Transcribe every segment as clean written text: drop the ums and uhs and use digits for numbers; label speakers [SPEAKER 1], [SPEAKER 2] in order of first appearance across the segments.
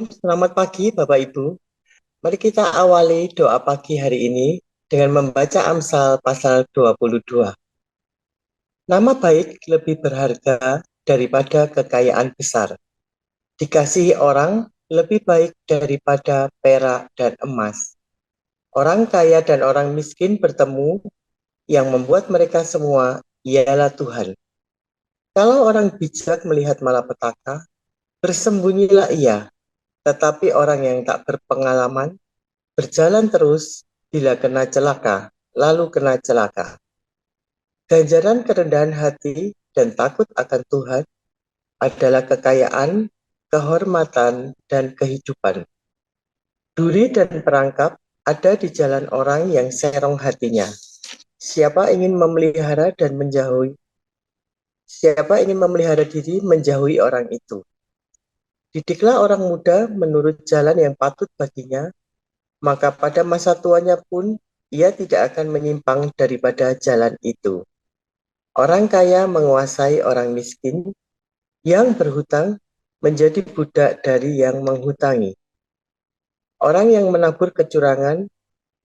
[SPEAKER 1] Selamat pagi Bapak Ibu. Mari kita awali doa pagi hari ini dengan membaca Amsal pasal 22. Nama baik lebih berharga daripada kekayaan besar. Dikasihi orang lebih baik daripada perak dan emas. Orang kaya dan orang miskin bertemu, yang membuat mereka semua ialah Tuhan. Kalau orang bijak melihat malapetaka, bersembunyilah ia. Tetapi orang yang tak berpengalaman berjalan terus, bila kena celaka, lalu kena celaka. Ganjaran kerendahan hati dan takut akan Tuhan adalah kekayaan, kehormatan, dan kehidupan. Duri dan perangkap ada di jalan orang yang serong hatinya. Siapa ingin memelihara diri menjauhi orang itu. Didiklah orang muda menurut jalan yang patut baginya, maka pada masa tuanya pun ia tidak akan menyimpang daripada jalan itu. Orang kaya menguasai orang miskin, yang berhutang menjadi budak dari yang menghutangi. Orang yang menabur kecurangan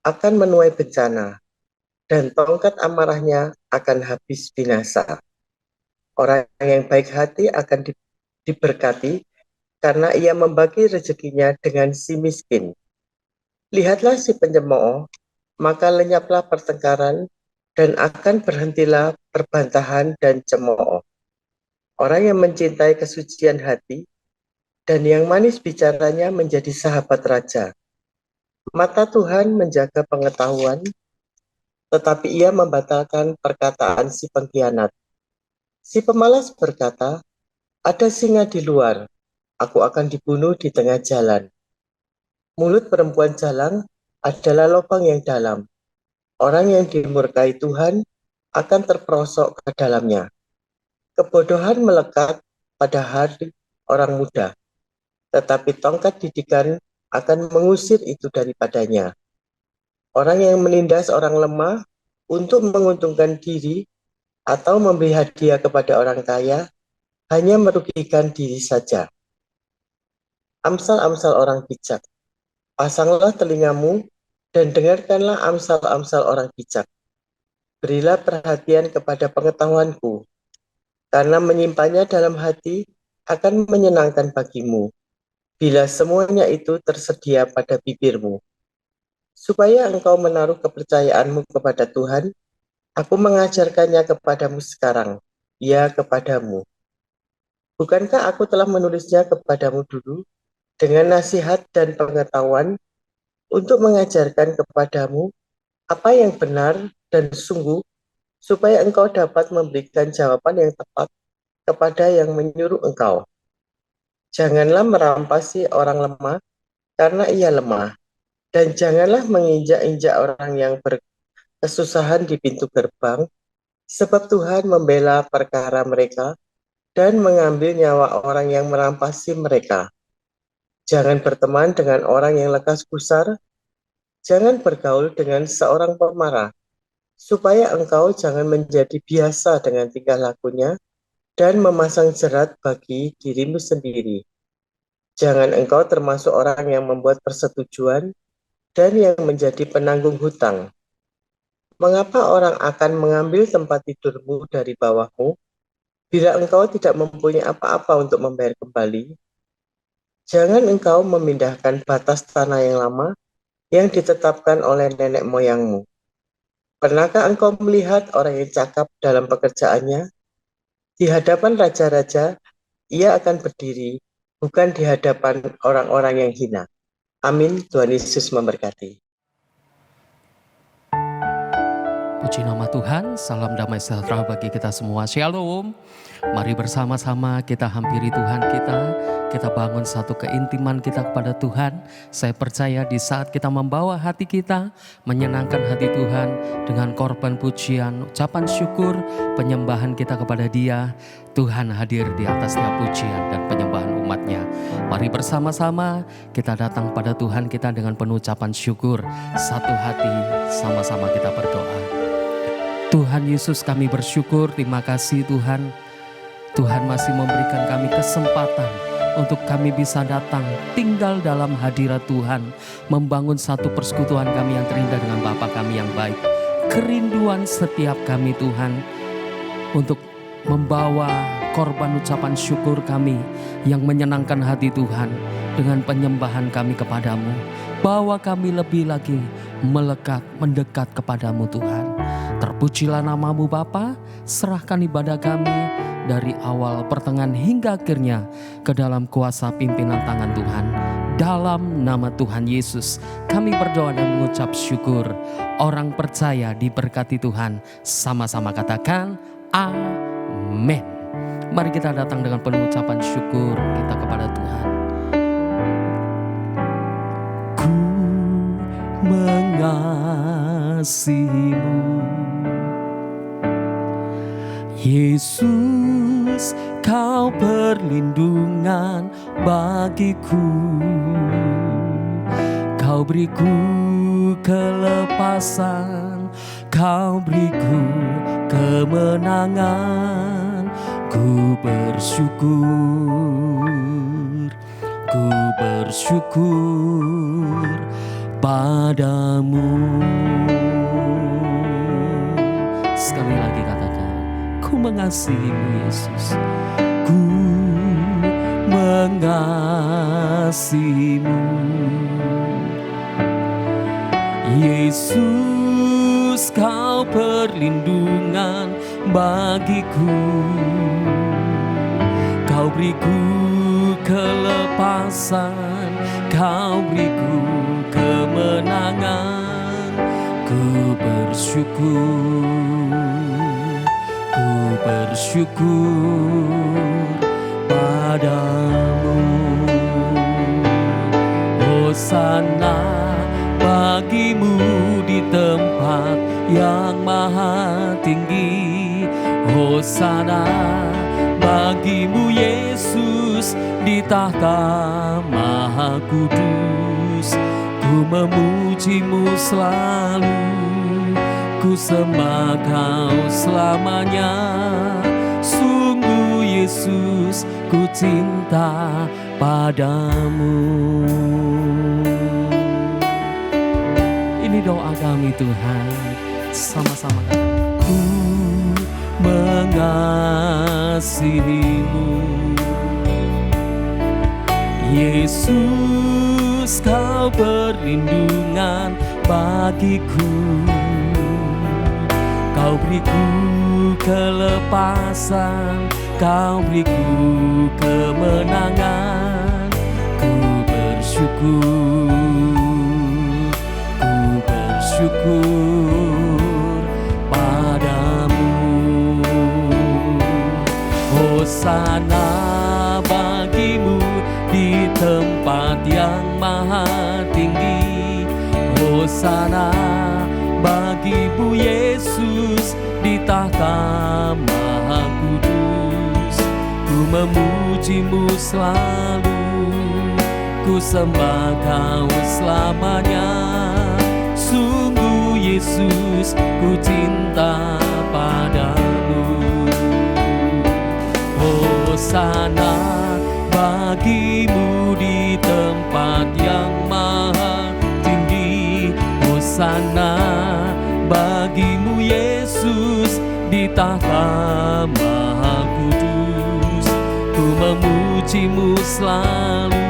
[SPEAKER 1] akan menuai bencana, dan tongkat amarahnya akan habis binasa. Orang yang baik hati akan diberkati, karena ia membagi rezekinya dengan si miskin. Lihatlah si pencemooh, maka lenyaplah pertengkaran, dan akan berhentilah perbantahan dan cemooh. Orang yang mencintai kesucian hati dan yang manis bicaranya menjadi sahabat raja. Mata Tuhan menjaga pengetahuan, tetapi ia membatalkan perkataan si pengkhianat. Si pemalas berkata, ada singa di luar, aku akan dibunuh di tengah jalan. Mulut perempuan jalang adalah lubang yang dalam. Orang yang dimurkai Tuhan akan terperosok ke dalamnya. Kebodohan melekat pada hari orang muda, tetapi tongkat didikan akan mengusir itu daripadanya. Orang yang menindas orang lemah untuk menguntungkan diri atau memberi hadiah kepada orang kaya hanya merugikan diri saja. Amsal-amsal orang bijak. Pasanglah telingamu dan dengarkanlah amsal-amsal orang bijak. Berilah perhatian kepada pengetahuanku, karena menyimpannya dalam hati akan menyenangkan bagimu, bila semuanya itu tersedia pada bibirmu. Supaya engkau menaruh kepercayaanmu kepada Tuhan, aku mengajarkannya kepadamu sekarang, ya kepadamu. Bukankah aku telah menulisnya kepadamu dulu, dengan nasihat dan pengetahuan, untuk mengajarkan kepadamu apa yang benar dan sungguh, supaya engkau dapat memberikan jawaban yang tepat kepada yang menyuruh engkau. Janganlah merampasi orang lemah, karena ia lemah, dan janganlah menginjak-injak orang yang berkesusahan di pintu gerbang, sebab Tuhan membela perkara mereka dan mengambil nyawa orang yang merampasi mereka. Jangan berteman dengan orang yang lekas gusar, jangan bergaul dengan seorang pemarah, supaya engkau jangan menjadi biasa dengan tingkah lakunya dan memasang jerat bagi dirimu sendiri. Jangan engkau termasuk orang yang membuat persetujuan dan yang menjadi penanggung hutang. Mengapa orang akan mengambil tempat tidurmu dari bawahmu, bila engkau tidak mempunyai apa-apa untuk membayar kembali? Jangan engkau memindahkan batas tanah yang lama yang ditetapkan oleh nenek moyangmu. Pernahkah engkau melihat orang yang cakap dalam pekerjaannya? Di hadapan raja-raja, ia akan berdiri, bukan di hadapan orang-orang yang hina. Amin. Tuhan Yesus memberkati.
[SPEAKER 2] Puji nama Tuhan, salam damai sejahtera bagi kita semua. Shalom. Mari bersama-sama kita hampiri Tuhan kita bangun satu keintiman kita kepada Tuhan. Saya percaya di saat kita membawa hati kita, menyenangkan hati Tuhan dengan korban pujian, ucapan syukur, penyembahan kita kepada Dia, Tuhan hadir di atas setiap pujian dan penyembahan umatnya. Mari bersama-sama kita datang pada Tuhan kita dengan penuh ucapan syukur. Satu hati sama-sama kita berdoa. Tuhan Yesus, kami bersyukur, terima kasih Tuhan. Tuhan masih memberikan kami kesempatan untuk kami bisa datang tinggal dalam hadirat Tuhan, membangun satu persekutuan kami yang terindah dengan Bapa kami yang baik. Kerinduan setiap kami Tuhan untuk membawa korban ucapan syukur kami yang menyenangkan hati Tuhan dengan penyembahan kami kepadamu. Bawa kami lebih lagi melekat, mendekat kepadamu Tuhan. Terpujilah namamu Bapa, serahkan ibadah kami dari awal, pertengahan hingga akhirnya ke dalam kuasa pimpinan tangan Tuhan. Dalam nama Tuhan Yesus kami berdoa dan mengucap syukur. Orang percaya diberkati Tuhan, sama-sama katakan amin. Mari kita datang dengan penuh ucapan syukur kita kepada Tuhan. Ku mengasihimu Yesus, kau perlindungan bagiku. Kau beriku kelepasan, kau beriku kemenangan. Ku bersyukur padamu. Sekali lagi katakan, ku mengasihimu Yesus. Ku mengasihimu Yesus, kau perlindungan bagiku. Kau beriku kelepasan, kau beriku kemenangan. Ku bersyukur padamu. Hosana bagimu di tempat yang maha tinggi. Hosana bagimu Yesus di tahta maha kudus. Ku memujimu selalu, ku sembah kau selamanya. Sungguh Yesus, ku cinta padamu. Ini doa kami Tuhan, sama-sama. Ku mengasihimu Yesus, kau perlindungan bagiku. Kau beriku kelepasan, kau beriku kemenangan. Ku bersyukur padamu. Hosana bagimu di tempat yang maha tinggi. Hosana bagimu Yesus di tahta maha kudus. Ku memujimu selalu, ku sembah kau selamanya. Sungguh Yesus, ku cinta padamu. Hosana bagimu di tempat yang maha tinggi. Hosana bagimu Yesus di tahta maha kudus. Ku memujimu selalu,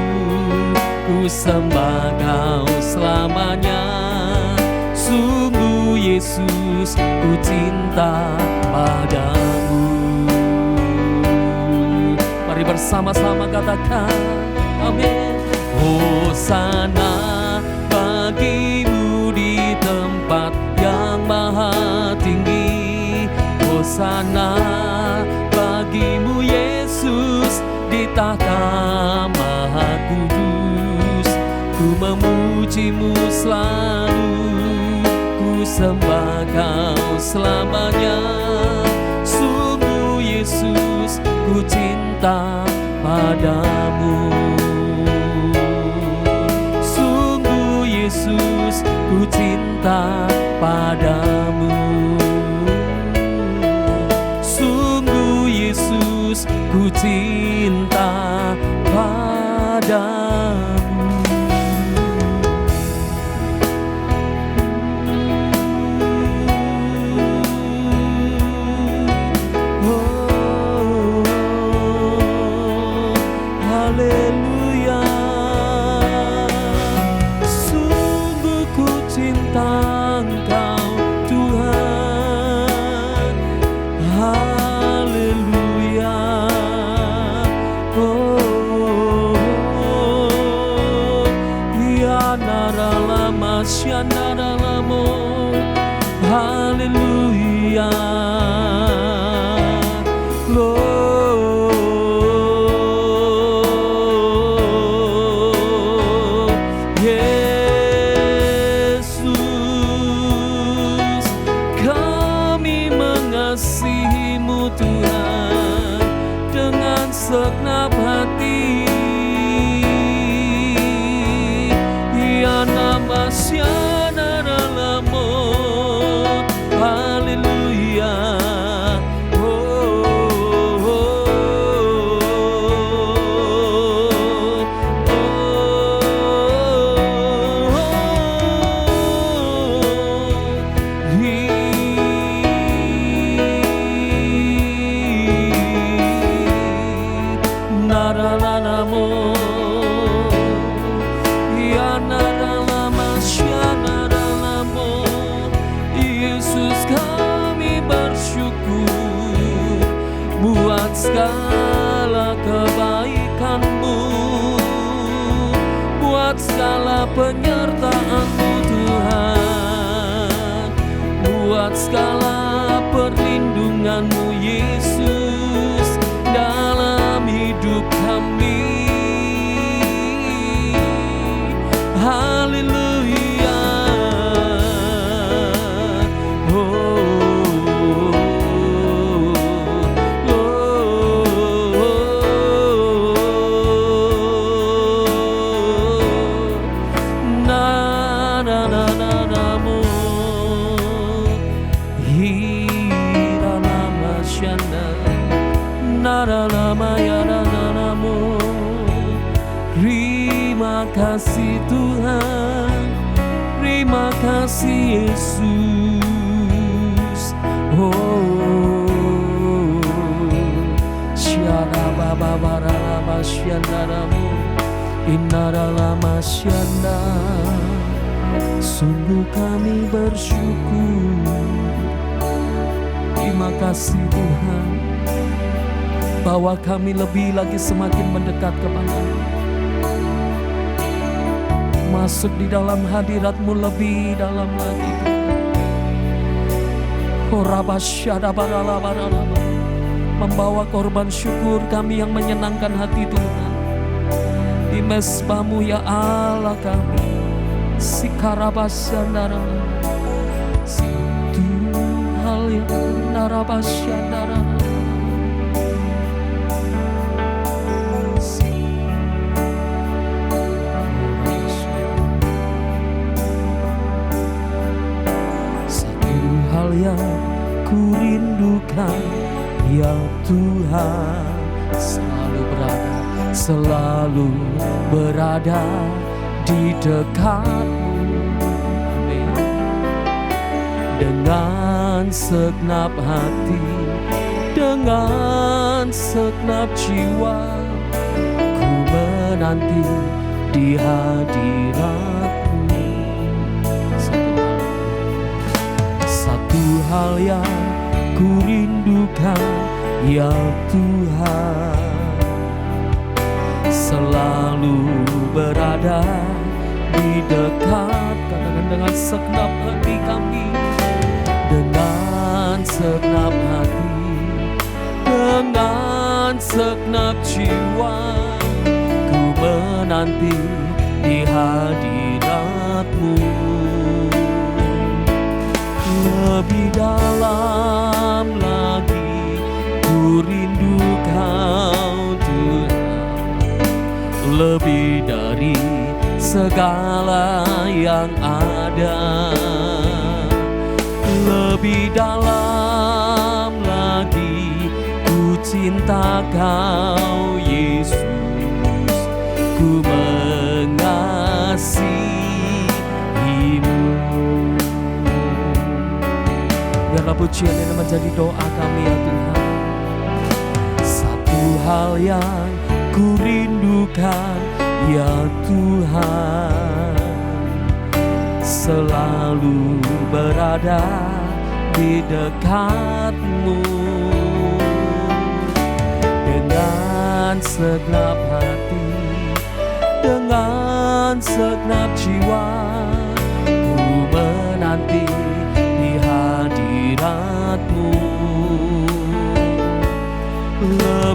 [SPEAKER 2] ku sembah kau selamanya. Sungguh Yesus, ku cinta padamu. Mari bersama-sama katakan amin. Hosana bagimu di tempat yang maha tinggi. Hosana bagimu Yesus di tahta maha kudus. Ku memujimu selalu, ku sembah kau selamanya. Sungguh Yesus, ku cinta padamu. Sungguh Yesus, ku cinta padamu. Sungguh Yesus, ku cinta padamu. Haleluya. Yesus, kami mengasihi-Mu Tuhan dengan segenap hati. Ya nama syana dalammu, haleluya. Yesus, kami bersyukur buat segala kebaikan-Mu, buat segala penyertaan-Mu Tuhan, buat segala perlindungan-Mu Yesus dalam hidup kami. Haleluya. Terima kasih Tuhan, terima kasih Yesus. Oh, syara baba barama syandaramu, inaralama syanda. Sungguh kami bersyukur. Terima kasih Tuhan, bahwa kami lebih lagi semakin mendekat kepada-Mu, masuk di dalam hadirat-Mu lebih dalam lagi Tuhan. Membawa korban syukur kami yang menyenangkan hati Tuhan di mezbah-Mu ya Allah kami. Sikarabasandara, satu hal yang narabasandara. Yang ku rindukan ya Tuhan, selalu berada di dekat-Mu. Amin. Dengan segenap hati, dengan segenap jiwa, ku menanti di hadirat-Mu. Hal yang ku rindukan ya Tuhan, selalu berada di dekat. Katakan dengan segenap hati kami, dengan segenap hati, dengan segenap jiwa, ku menanti di hadirat-Mu. Lebih dalam lagi ku rindu Kau Tuhan, lebih dari segala yang ada. Lebih dalam lagi ku cinta Kau Yesus, ku mengasihi-Mu. Biarlah pujian ini menjadi doa kami ya Tuhan. Satu hal yang ku rindukan ya Tuhan, selalu berada di dekat-Mu. Dengan segenap hati, dengan segenap jiwa, ku menanti di hadirat-Mu.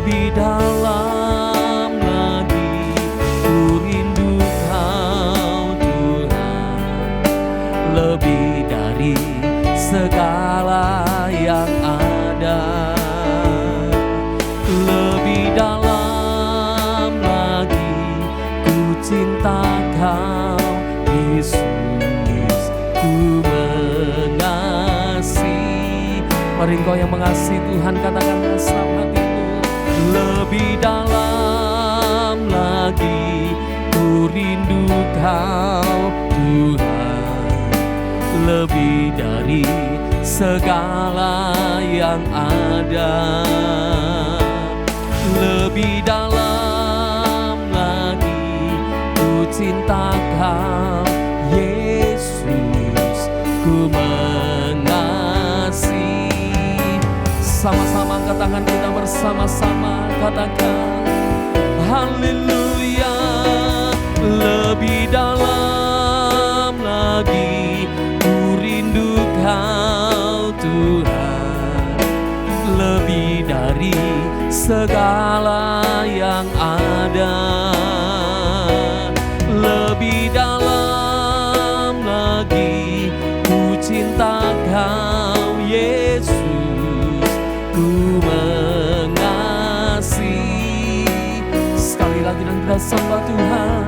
[SPEAKER 2] lebih dalam lagi ku rindu Kau Tuhan, lebih dari segala yang ada, lebih dalam lagi ku cinta Kau Yesus, ku mengasihi. Mari engkau yang mengasihi Tuhan katakan dalam hatimu, lebih dalam lagi ku rindu Kau Tuhan, lebih dari segala yang ada, lebih dalam lagi ku cinta Kau Yesus, ku mengasihi. Sama-sama angkat tangan kita bersama-sama katakan haleluya. Lebih dalam lagi ku rindu Kau Tuhan, lebih dari segala yang ada, lebih dalam lagi ku cinta Kau Yesus, ku mengasihi. Sekali lagi dan kita sembah Tuhan,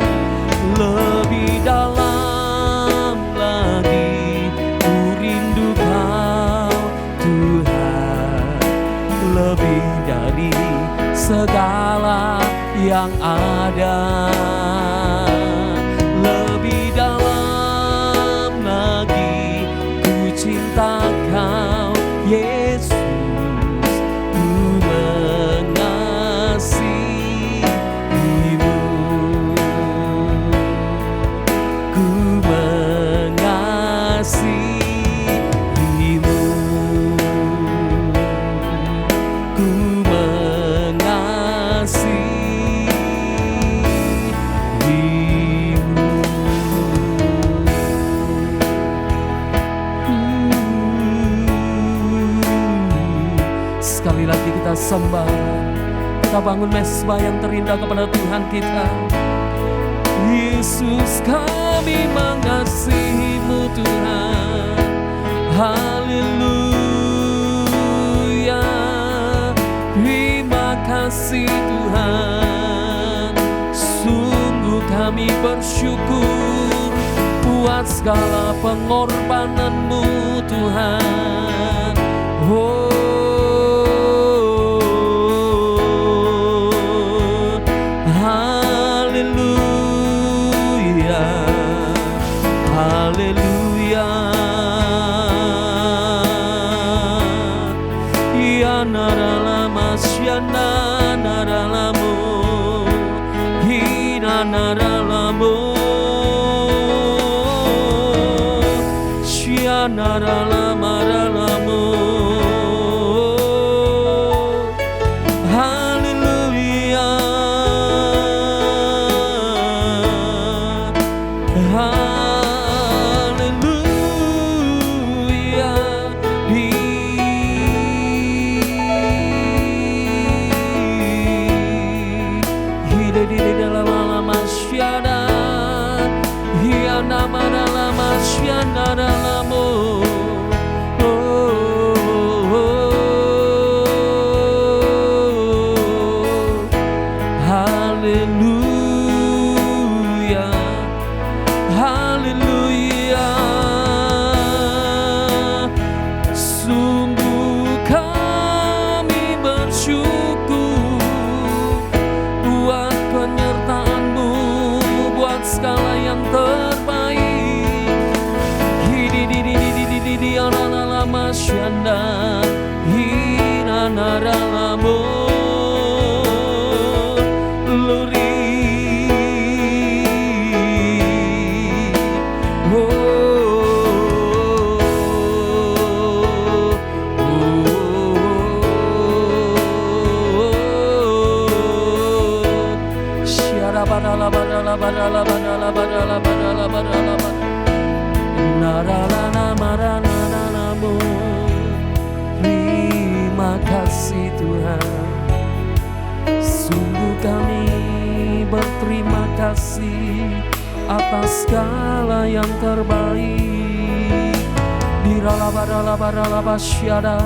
[SPEAKER 2] lebih dalam lagi ku rindu Kau Tuhan, lebih dari segala yang ada, lebih dalam lagi ku cinta Kau Yesus, ku mengasihimu, ku mengasihimu, ku Sekali lagi kita sembah, kita bangun mezbah yang terindah kepada Tuhan kita. Yesus, kami mengasihi-Mu Tuhan. Haleluya. Terima kasih Tuhan. Sungguh kami bersyukur buat segala pengorbanan-Mu Tuhan. Oh, haleluya, haleluya. Ya naralama syana naralamu, hina naralamu, syana naralama ralamu. Syanda hina naralamu luri. Syara badala badala badala badala badala badala badala naralana marana. Terima kasih Tuhan. Kami berterima kasih atas segala yang terbaik. Diralabaralabaralabasyada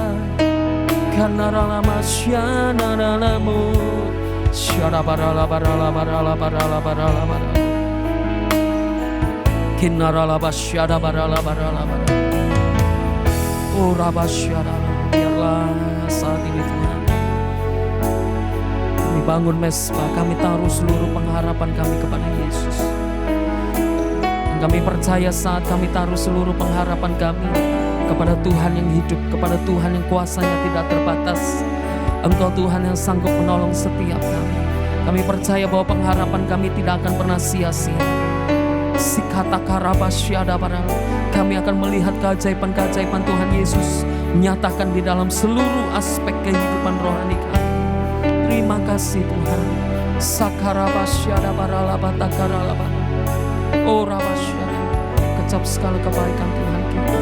[SPEAKER 2] kanaralamasyana nanamu syada baralabaralabaralabaralabaralabarala kinaralabasyada baralabaralabarala. Oh rabasyada, biarlah saat ini Tuhan kami bangun mesbah, kami taruh seluruh pengharapan kami kepada Yesus. Dan kami percaya saat kami taruh seluruh pengharapan kami kepada Tuhan yang hidup, kepada Tuhan yang kuasanya tidak terbatas, Engkau Tuhan yang sanggup menolong setiap kami. Kami percaya bahwa pengharapan kami tidak akan pernah sia-sia. Sikata karabasyada barala, kami akan melihat keajaiban-keajaiban Tuhan Yesus menyatakan di dalam seluruh aspek kehidupan rohani kami. Terima kasih Tuhan. Sakarabasyada barala batakarala barala. Oh rabasyada, kecap segala kebaikan Tuhan kita.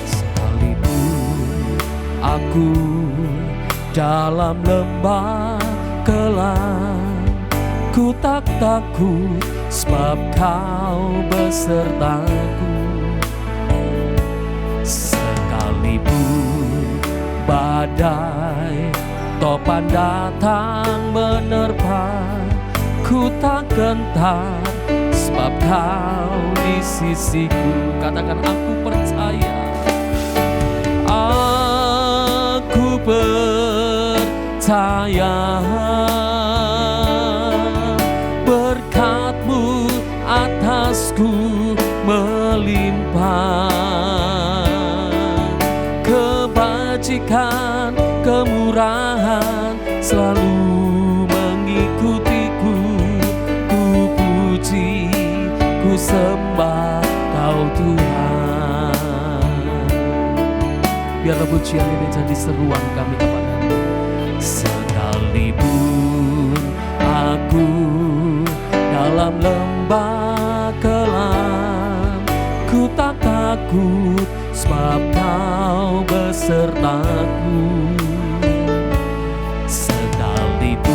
[SPEAKER 2] Sekalipun aku dalam lembah kelam, ku tak takut sebab Kau besertaku. Sekalipun badai topan datang menerpa, ku tak gentar sebab Kau di sisiku. Katakan aku percaya, aku percaya berkat-Mu atasku melimpah, kebajikan, kemurahan selalu mengikutiku. Ku puji, ku sembah Kau Tuhan. Biarlah pujian ini jadi seruan kami kepada-Mu. Sekalipun aku dalam lembah kelam, ku tak takut sebab Kau besertaku. Sekalipun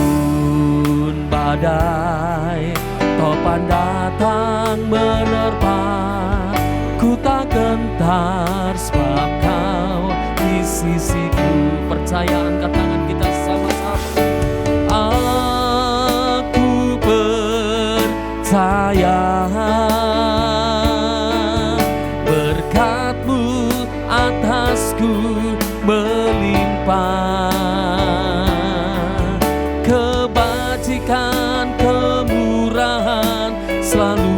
[SPEAKER 2] badai topan datang menerpa, ku tak gentar sebab Kau di sisiku. Percaya, angkat tangan kita sama-sama. Aku percaya berkat-Mu atasku melimpah, kebajikan, kemurahan selalu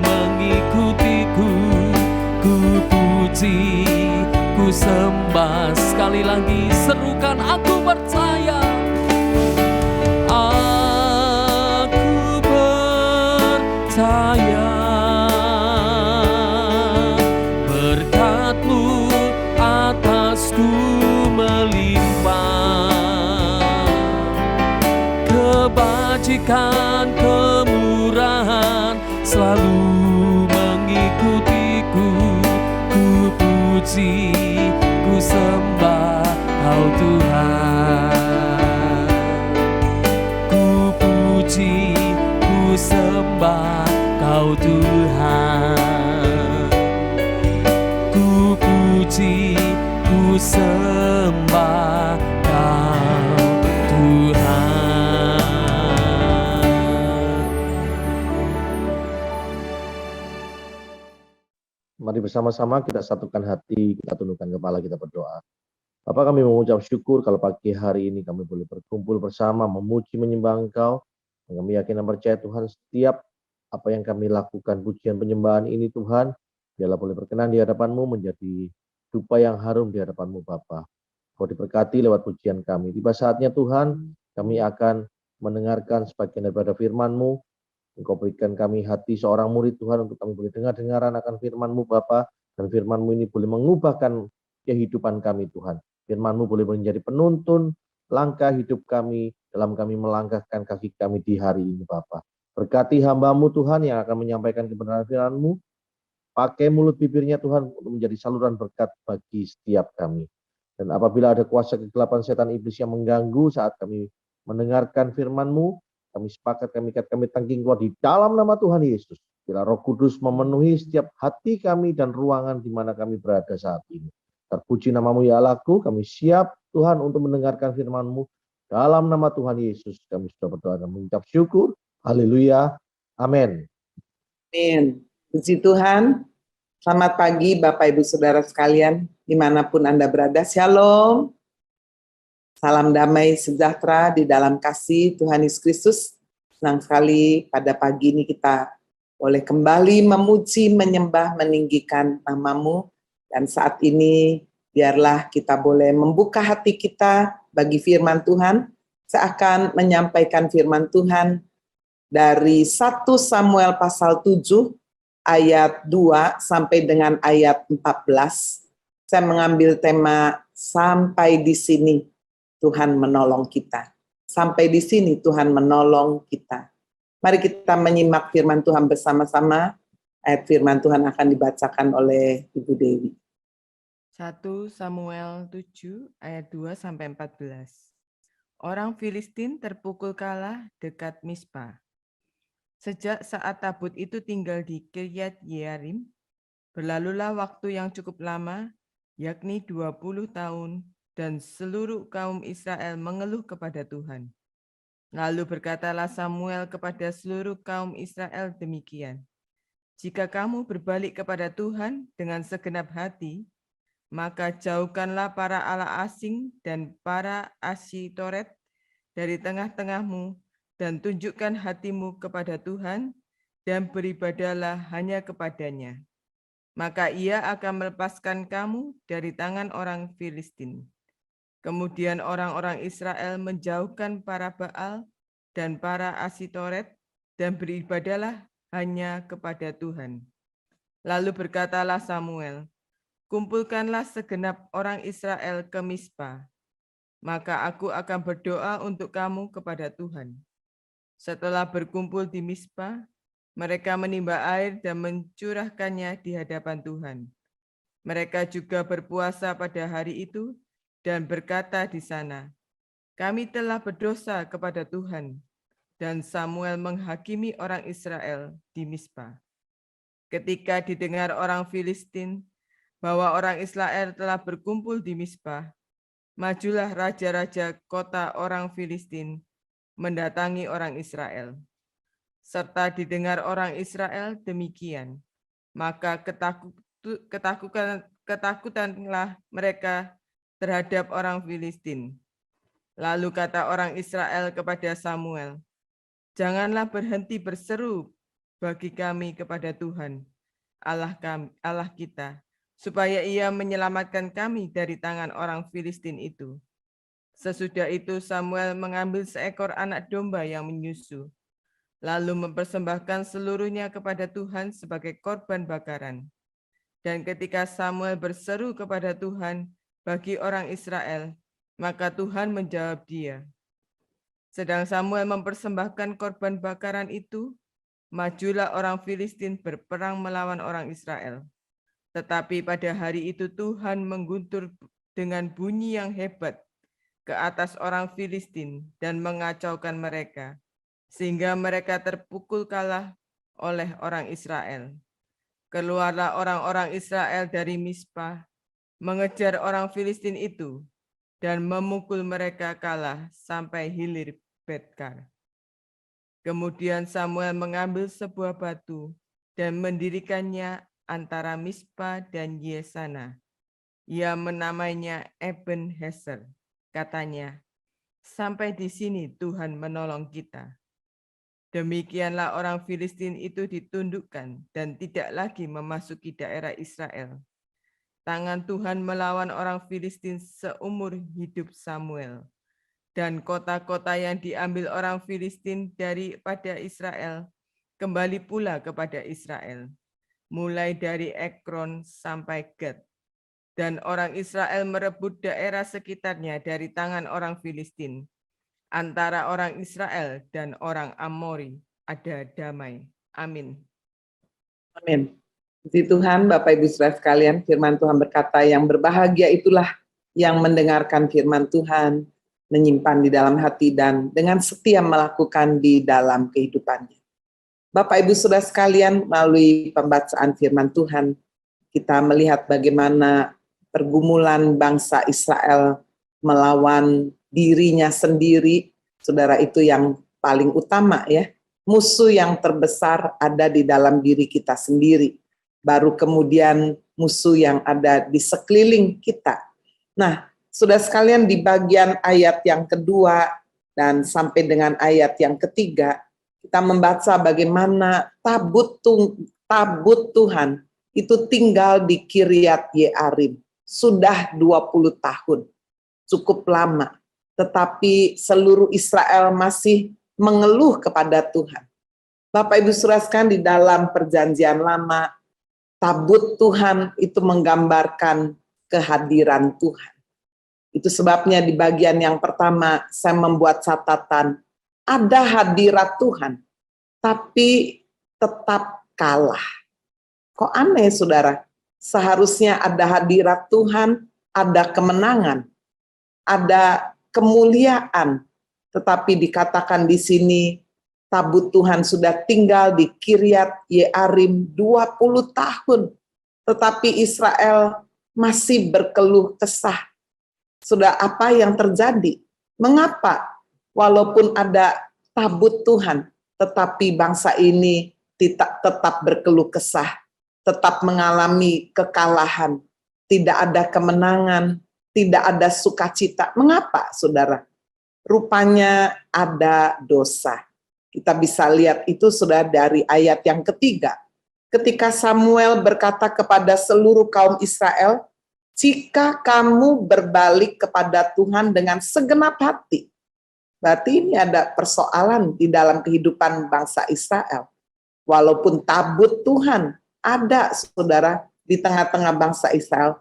[SPEAKER 2] mengikutiku. Ku puji, ku sembah. Sekali lagi serukan, aku percaya. Aku percaya berkat-Mu atasku melimpah, kebajikan, kemurahan selalu mengikutiku. Ku puji, ku sembah Kau Tuhan. Ku puji, ku sembah Kau Tuhan. Ku puji, ku sembah Kau Tuhan.
[SPEAKER 3] Mari bersama-sama kita satukan hati, kita tundukkan kepala, kita berdoa. Bapa, kami mengucap syukur kalau pagi hari ini kami boleh berkumpul bersama, memuji, menyembah Engkau. Dan kami yakin dan percaya Tuhan, setiap apa yang kami lakukan, pujian penyembahan ini Tuhan, biarlah boleh berkenan di hadapan-Mu, menjadi dupa yang harum di hadapan-Mu Bapa. Kau diberkati lewat pujian kami. Tiba saatnya Tuhan, kami akan mendengarkan sebagian daripada firman-Mu. Engkau berikan kami hati seorang murid Tuhan, untuk kami boleh dengar-dengaran akan firman-Mu Bapa, dan firman-Mu ini boleh mengubahkan kehidupan kami Tuhan. Firman-Mu boleh menjadi penuntun langkah hidup kami, dalam kami melangkahkan kaki kami di hari ini Bapa. Berkati hamba-Mu Tuhan yang akan menyampaikan kebenaran firman-Mu. Pakai mulut bibirnya Tuhan untuk menjadi saluran berkat bagi setiap kami. Dan apabila ada kuasa kegelapan setan iblis yang mengganggu saat kami mendengarkan firman-Mu. Kami sepakat, kami ikat, kami tangking keluar di dalam nama Tuhan Yesus. Bila Roh Kudus memenuhi setiap hati kami dan ruangan di mana kami berada saat ini. Terpuji nama-Mu ya Allahku, kami siap Tuhan untuk mendengarkan firman-Mu. Dalam nama Tuhan Yesus kami sudah berdoa dan mengucap syukur. Haleluya. Amin.
[SPEAKER 4] Amin. Puji Tuhan. Selamat pagi Bapak Ibu Saudara sekalian, dimanapun Anda berada. Shalom. Salam damai sejahtera di dalam kasih Tuhan Yesus Kristus. Senang sekali pada pagi ini kita boleh kembali memuji, menyembah, meninggikan nama-Mu. Dan saat ini biarlah kita boleh membuka hati kita bagi firman Tuhan. Saya akan menyampaikan firman Tuhan dari 1 Samuel pasal 7 ayat 2 sampai dengan ayat 14. Saya mengambil tema sampai di sini Tuhan menolong kita. Sampai di sini Tuhan menolong kita. Mari kita menyimak firman Tuhan bersama-sama. Ayat firman Tuhan akan dibacakan oleh Ibu Dewi.
[SPEAKER 5] 1 Samuel 7 ayat 2 sampai 14. Orang Filistin terpukul kalah dekat Mispa. Sejak saat tabut itu tinggal di Kiryat Yearim, berlalulah waktu yang cukup lama, yakni 20 tahun, dan seluruh kaum Israel mengeluh kepada Tuhan. Lalu berkatalah Samuel kepada seluruh kaum Israel demikian, jika kamu berbalik kepada Tuhan dengan segenap hati, maka jauhkanlah para allah asing dan para Asyitoret dari tengah-tengahmu, dan tunjukkan hatimu kepada Tuhan, dan beribadahlah hanya kepadanya. Maka ia akan melepaskan kamu dari tangan orang Filistin. Kemudian orang-orang Israel menjauhkan para Baal dan para Asyitoret, dan beribadahlah hanya kepada Tuhan. Lalu berkatalah Samuel, kumpulkanlah segenap orang Israel ke Mispa, maka aku akan berdoa untuk kamu kepada Tuhan. Setelah berkumpul di Mispa, mereka menimba air dan mencurahkannya di hadapan Tuhan. Mereka juga berpuasa pada hari itu dan berkata di sana, kami telah berdosa kepada Tuhan. Dan Samuel menghakimi orang Israel di Mispa. Ketika didengar orang Filistin bahwa orang Israel telah berkumpul di Mispa, majulah raja-raja kota orang Filistin mendatangi orang Israel. Serta didengar orang Israel demikian, maka ketakutanlah mereka terhadap orang Filistin. Lalu kata orang Israel kepada Samuel, janganlah berhenti berseru bagi kami kepada Tuhan, Allah kita, supaya ia menyelamatkan kami dari tangan orang Filistin itu. Sesudah itu Samuel mengambil seekor anak domba yang menyusu, lalu mempersembahkan seluruhnya kepada Tuhan sebagai korban bakaran. Dan ketika Samuel berseru kepada Tuhan bagi orang Israel, maka Tuhan menjawab dia. Sedang Samuel mempersembahkan korban bakaran itu, majulah orang Filistin berperang melawan orang Israel. Tetapi pada hari itu Tuhan mengguntur dengan bunyi yang hebat ke atas orang Filistin dan mengacaukan mereka, sehingga mereka terpukul kalah oleh orang Israel. Keluarlah orang-orang Israel dari Mispa, mengejar orang Filistin itu, dan memukul mereka kalah sampai hilir Betkar. Kemudian Samuel mengambil sebuah batu dan mendirikannya antara Mispa dan Yesana. Ia menamainya Eben Heser. Katanya, sampai di sini Tuhan menolong kita. Demikianlah orang Filistin itu ditundukkan dan tidak lagi memasuki daerah Israel. Tangan Tuhan melawan orang Filistin seumur hidup Samuel. Dan kota-kota yang diambil orang Filistin daripada Israel kembali pula kepada Israel, mulai dari Ekron sampai Gat. Dan orang Israel merebut daerah sekitarnya dari tangan orang Filistin. Antara orang Israel dan orang Amori ada damai. Amin.
[SPEAKER 4] Amin. Puji Tuhan, Bapak Ibu Saudara sekalian, firman Tuhan berkata, yang berbahagia itulah yang mendengarkan firman Tuhan menyimpan di dalam hati, dan dengan setia melakukan di dalam kehidupannya. Bapak Ibu Saudara sekalian, melalui pembacaan firman Tuhan, kita melihat bagaimana pergumulan bangsa Israel melawan dirinya sendiri. Saudara, itu yang paling utama ya. Musuh yang terbesar ada di dalam diri kita sendiri. Baru kemudian musuh yang ada di sekeliling kita. Nah, saudara sekalian, di bagian ayat yang kedua dan sampai dengan ayat yang ketiga, kita membaca bagaimana tabut Tuhan itu tinggal di Kiryat Yearim. Sudah 20 tahun, cukup lama. Tetapi seluruh Israel masih mengeluh kepada Tuhan. Bapak Ibu Saudara sekalian, di dalam perjanjian lama, tabut Tuhan itu menggambarkan kehadiran Tuhan. Itu sebabnya di bagian yang pertama saya membuat catatan, ada hadirat Tuhan, tapi tetap kalah. Kok aneh saudara? Seharusnya ada hadirat Tuhan, ada kemenangan, ada kemuliaan, tetapi dikatakan di sini tabut Tuhan sudah tinggal di Kiryat Yearim 20 tahun, tetapi Israel masih berkeluh kesah. Sudah apa yang terjadi? Mengapa walaupun ada tabut Tuhan, tetapi bangsa ini tetap berkeluh kesah, tetap mengalami kekalahan, tidak ada kemenangan, tidak ada sukacita. Mengapa, saudara? Rupanya ada dosa. Kita bisa lihat itu sudah dari ayat yang ketiga. Ketika Samuel berkata kepada seluruh kaum Israel, jika kamu berbalik kepada Tuhan dengan segenap hati. Berarti ini ada persoalan di dalam kehidupan bangsa Israel. Walaupun tabut Tuhan ada, saudara, di tengah-tengah bangsa Israel,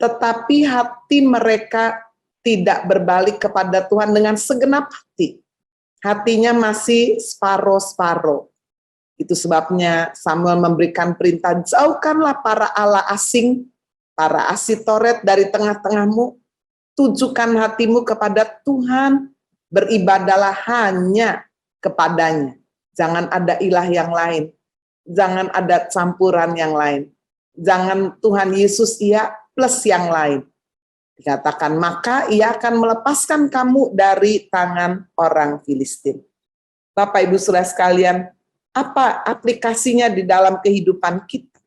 [SPEAKER 4] tetapi hati mereka tidak berbalik kepada Tuhan dengan segenap hati. Hatinya masih separoh-separoh. Itu sebabnya Samuel memberikan perintah, jauhkanlah para allah asing, para Asitoret dari tengah-tengahmu, tujukan hatimu kepada Tuhan, beribadalah hanya kepadanya. Jangan ada ilah yang lain, jangan ada campuran yang lain, jangan Tuhan Yesus ia plus yang lain. Dikatakan, maka ia akan melepaskan kamu dari tangan orang Filistin. Bapak Ibu Saudara sekalian, apa aplikasinya di dalam kehidupan kita?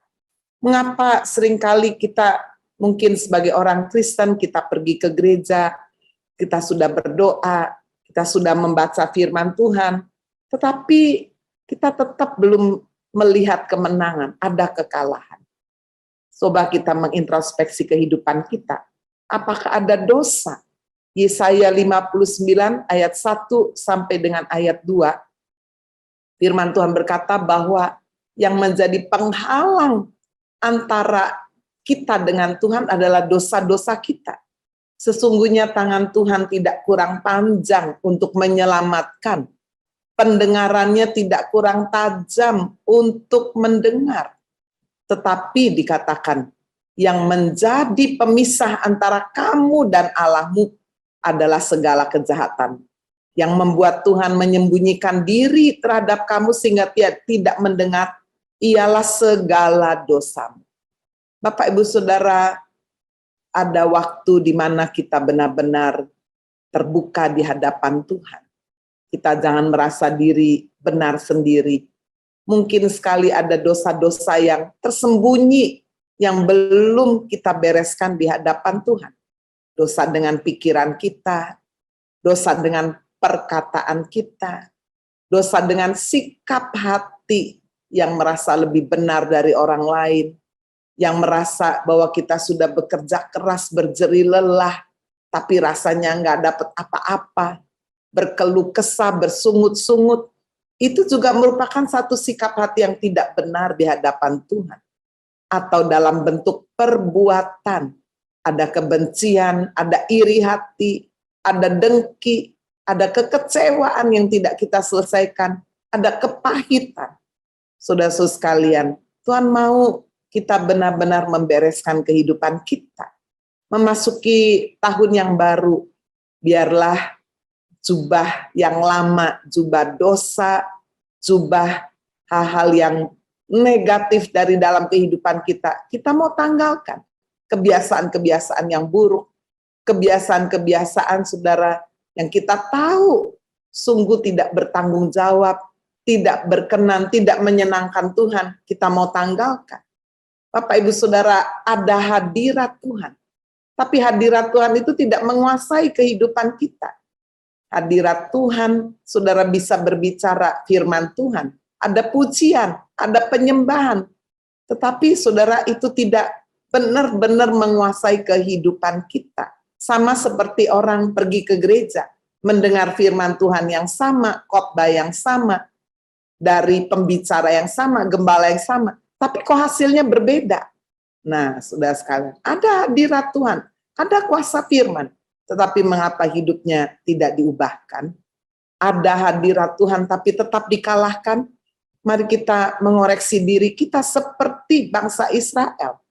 [SPEAKER 4] Mengapa seringkali kita mungkin sebagai orang Kristen, kita pergi ke gereja, kita sudah berdoa, kita sudah membaca firman Tuhan, tetapi kita tetap belum melihat kemenangan, ada kekalahan. Coba kita mengintrospeksi kehidupan kita. Apakah ada dosa? Yesaya 59 ayat 1 sampai dengan ayat 2. Firman Tuhan berkata bahwa yang menjadi penghalang antara kita dengan Tuhan adalah dosa-dosa kita. Sesungguhnya tangan Tuhan tidak kurang panjang untuk menyelamatkan. Pendengarannya tidak kurang tajam untuk mendengar. Tetapi dikatakan, yang menjadi pemisah antara kamu dan Allahmu adalah segala kejahatan. Yang membuat Tuhan menyembunyikan diri terhadap kamu sehingga tidak mendengar, ialah segala dosamu. Bapak Ibu Saudara, ada waktu di mana kita benar-benar terbuka di hadapan Tuhan. Kita jangan merasa diri benar sendiri. Mungkin sekali ada dosa-dosa yang tersembunyi, yang belum kita bereskan di hadapan Tuhan. Dosa dengan pikiran kita, dosa dengan perkataan kita, dosa dengan sikap hati yang merasa lebih benar dari orang lain, yang merasa bahwa kita sudah bekerja keras, berjerih lelah, tapi rasanya nggak dapat apa-apa, berkeluh kesah, bersungut-sungut, itu juga merupakan satu sikap hati yang tidak benar di hadapan Tuhan. Atau dalam bentuk perbuatan, ada kebencian, ada iri hati, ada dengki, ada kekecewaan yang tidak kita selesaikan, ada kepahitan. Saudara-saudara sekalian, Tuhan mau kita benar-benar membereskan kehidupan kita. Memasuki tahun yang baru, biarlah jubah yang lama, jubah dosa, jubah hal-hal yang negatif dari dalam kehidupan kita. Kita mau tanggalkan kebiasaan-kebiasaan yang buruk, kebiasaan-kebiasaan saudara yang kita tahu sungguh tidak bertanggung jawab, tidak berkenan, tidak menyenangkan Tuhan. Kita mau tanggalkan. Bapak Ibu Saudara, ada hadirat Tuhan. Tapi hadirat Tuhan itu tidak menguasai kehidupan kita. Hadirat Tuhan, saudara bisa berbicara firman Tuhan. Ada pujian, ada penyembahan. Tetapi saudara itu tidak benar-benar menguasai kehidupan kita. Sama seperti orang pergi ke gereja, mendengar firman Tuhan yang sama, khotbah yang sama, dari pembicara yang sama, gembala yang sama. Tapi kok hasilnya berbeda? Nah, saudara sekalian, ada hadirat Tuhan, ada kuasa firman, tetapi mengapa hidupnya tidak diubahkan? Ada hadirat Tuhan, tapi tetap dikalahkan. Mari kita mengoreksi diri kita seperti bangsa Israel.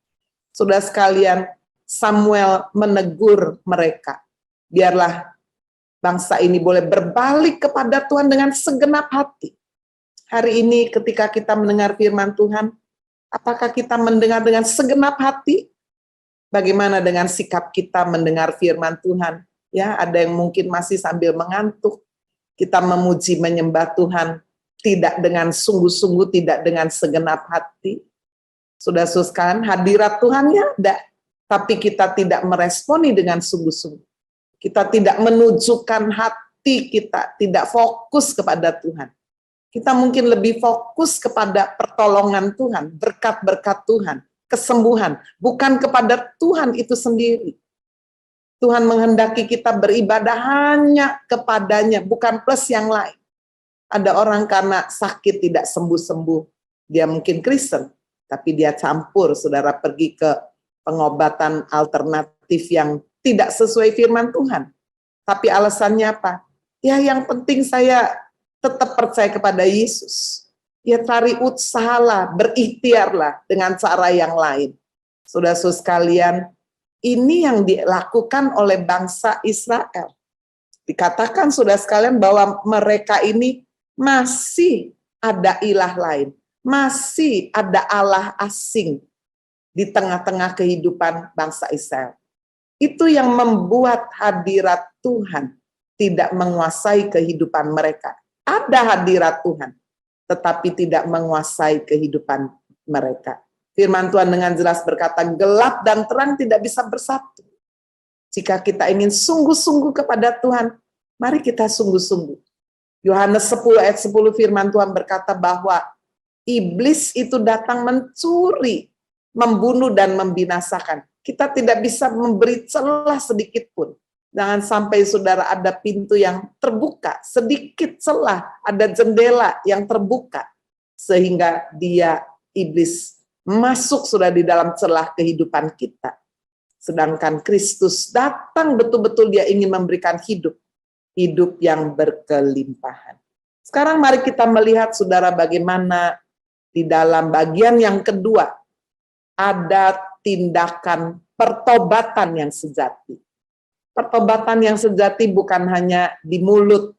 [SPEAKER 4] Saudara sekalian, Samuel menegur mereka. Biarlah bangsa ini boleh berbalik kepada Tuhan dengan segenap hati. Hari ini ketika kita mendengar firman Tuhan, apakah kita mendengar dengan segenap hati? Bagaimana dengan sikap kita mendengar firman Tuhan? Ya, ada yang mungkin masih sambil mengantuk. Kita memuji menyembah Tuhan tidak dengan sungguh-sungguh, tidak dengan segenap hati. Sudah suskan hadirat Tuhannya ada, tapi kita tidak meresponi dengan sungguh-sungguh. Kita tidak menunjukkan hati kita, tidak fokus kepada Tuhan. Kita mungkin lebih fokus kepada pertolongan Tuhan, berkat-berkat Tuhan, kesembuhan, bukan kepada Tuhan itu sendiri. Tuhan menghendaki kita beribadah hanya kepadanya, bukan plus yang lain. Ada orang karena sakit tidak sembuh-sembuh, dia mungkin Kristen, tapi dia campur, saudara pergi ke pengobatan alternatif yang tidak sesuai firman Tuhan. Tapi alasannya apa? Ya yang penting saya tetap percaya kepada Yesus. Ya cari usahalah, berikhtiarlah dengan cara yang lain. Saudara-saudara sekalian, ini yang dilakukan oleh bangsa Israel. Dikatakan saudara sekalian bahwa mereka ini masih ada ilah lain, masih ada Allah asing di tengah-tengah kehidupan bangsa Israel. Itu yang membuat hadirat Tuhan tidak menguasai kehidupan mereka. Ada hadirat Tuhan, tetapi tidak menguasai kehidupan mereka. Firman Tuhan dengan jelas berkata, gelap dan terang tidak bisa bersatu. Jika kita ingin sungguh-sungguh kepada Tuhan, mari kita sungguh-sungguh. Yohanes 10 ayat 10 firman Tuhan berkata bahwa iblis itu datang mencuri, membunuh dan membinasakan. Kita tidak bisa memberi celah sedikit pun. Jangan sampai saudara ada pintu yang terbuka, sedikit celah, ada jendela yang terbuka, sehingga dia, iblis, masuk sudah di dalam celah kehidupan kita. Sedangkan Kristus datang betul-betul dia ingin memberikan hidup yang berkelimpahan. Sekarang mari kita melihat saudara bagaimana di dalam bagian yang kedua, ada tindakan pertobatan yang sejati. Pertobatan yang sejati bukan hanya di mulut,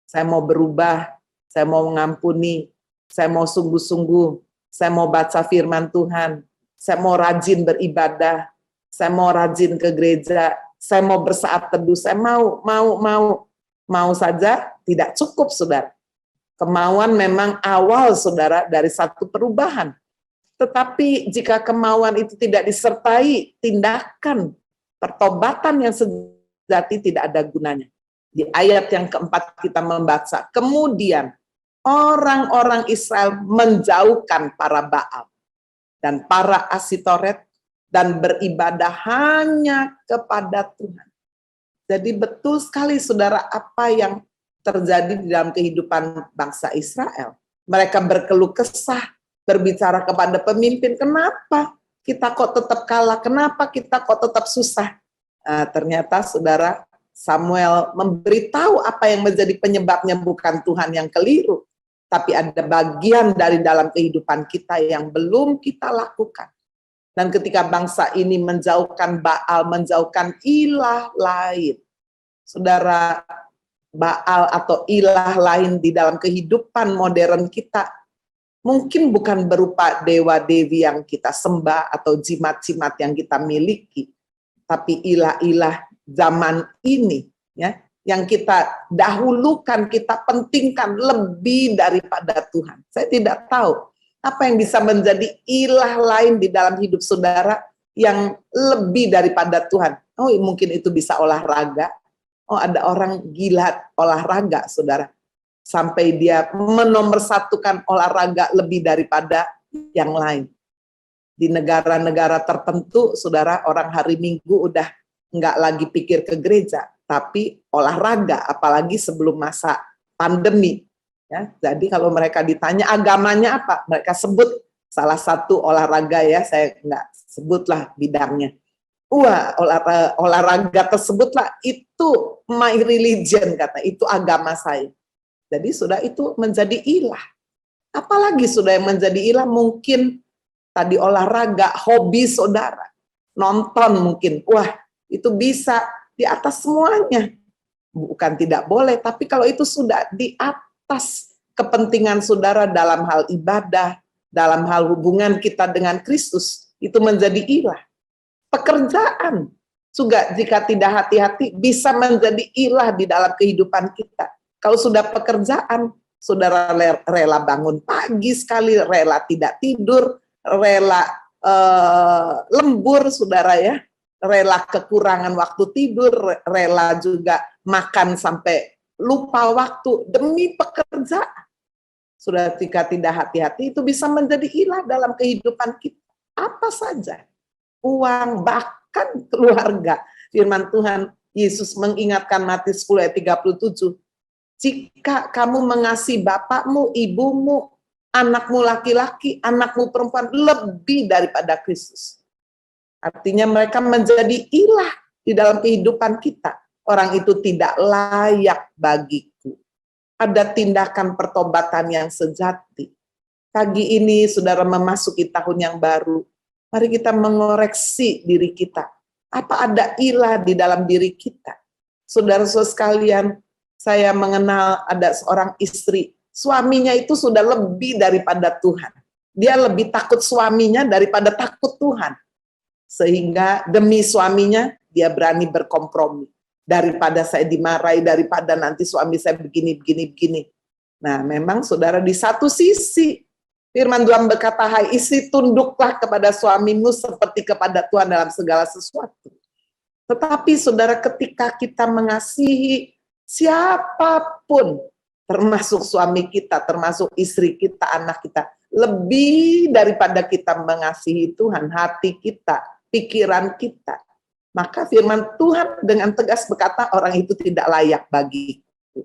[SPEAKER 4] saya mau berubah, saya mau mengampuni, saya mau sungguh-sungguh, saya mau baca firman Tuhan, saya mau rajin beribadah, saya mau rajin ke gereja, saya mau bersaat teduh, saya mau saja tidak cukup, saudara. Kemauan memang awal, saudara, dari satu perubahan. Tetapi jika kemauan itu tidak disertai tindakan pertobatan yang sejati, tidak ada gunanya. Di ayat yang keempat kita membaca, kemudian orang-orang Israel menjauhkan para Baal dan para Asitoret dan beribadah hanya kepada Tuhan. Jadi betul sekali saudara apa yang terjadi di dalam kehidupan bangsa Israel. Mereka berkeluh kesah, berbicara kepada pemimpin, kenapa kita kok tetap kalah, kenapa kita kok tetap susah. Nah, ternyata saudara, Samuel memberitahu apa yang menjadi penyebabnya bukan Tuhan yang keliru, tapi ada bagian dari dalam kehidupan kita yang belum kita lakukan. Dan ketika bangsa ini menjauhkan Baal, menjauhkan ilah lain, saudara, Baal atau ilah lain di dalam kehidupan modern kita, mungkin bukan berupa dewa-dewi yang kita sembah atau jimat-jimat yang kita miliki, tapi ilah-ilah zaman ini, ya, yang kita dahulukan, kita pentingkan lebih daripada Tuhan. Saya tidak tahu apa yang bisa menjadi ilah lain di dalam hidup saudara yang lebih daripada Tuhan. Oh, mungkin itu bisa olahraga. Oh, ada orang gila olahraga, saudara. Sampai dia menomorsatukan olahraga lebih daripada yang lain. Di negara-negara tertentu, saudara, orang hari Minggu udah nggak lagi pikir ke gereja, tapi olahraga, apalagi sebelum masa pandemi. Ya, jadi kalau mereka ditanya agamanya apa, mereka sebut salah satu olahraga, ya, saya nggak sebutlah bidangnya. Wah, olahraga tersebutlah itu my religion, kata, itu agama saya. Jadi sudah itu menjadi ilah. Apalagi sudah yang menjadi ilah, mungkin tadi olahraga, hobi saudara, nonton mungkin, wah itu bisa di atas semuanya. Bukan tidak boleh, tapi kalau itu sudah di atas kepentingan saudara dalam hal ibadah, dalam hal hubungan kita dengan Kristus, itu menjadi ilah. Pekerjaan juga jika tidak hati-hati bisa menjadi ilah di dalam kehidupan kita. Kalau sudah pekerjaan, saudara rela bangun pagi sekali, rela tidak tidur, rela lembur, saudara, ya, rela kekurangan waktu tidur, rela juga makan sampai lupa waktu demi pekerjaan. Sudah jika tidak hati-hati itu bisa menjadi ilah dalam kehidupan kita. Apa saja, uang, bahkan keluarga. Firman Tuhan Yesus mengingatkan Matius 10 ayat 37, jika kamu mengasihi bapakmu, ibumu, anakmu laki-laki, anakmu perempuan lebih daripada Kristus. Artinya mereka menjadi ilah di dalam kehidupan kita. Orang itu tidak layak bagiku. Ada tindakan pertobatan yang sejati. Pagi ini saudara memasuki tahun yang baru. Mari kita mengoreksi diri kita. Apa ada ilah di dalam diri kita? Saudara-saudara sekalian, saya mengenal ada seorang istri, suaminya itu sudah lebih daripada Tuhan. Dia lebih takut suaminya daripada takut Tuhan. Sehingga demi suaminya, dia berani berkompromi. Daripada saya dimarahi, daripada nanti suami saya begini. Nah, memang saudara, di satu sisi, firman Tuhan berkata, hai istri, tunduklah kepada suamimu seperti kepada Tuhan dalam segala sesuatu. Tetapi saudara, ketika kita mengasihi siapapun, termasuk suami kita, termasuk istri kita, anak kita, lebih daripada kita mengasihi Tuhan, hati kita, pikiran kita, maka firman Tuhan dengan tegas berkata, orang itu tidak layak bagiku.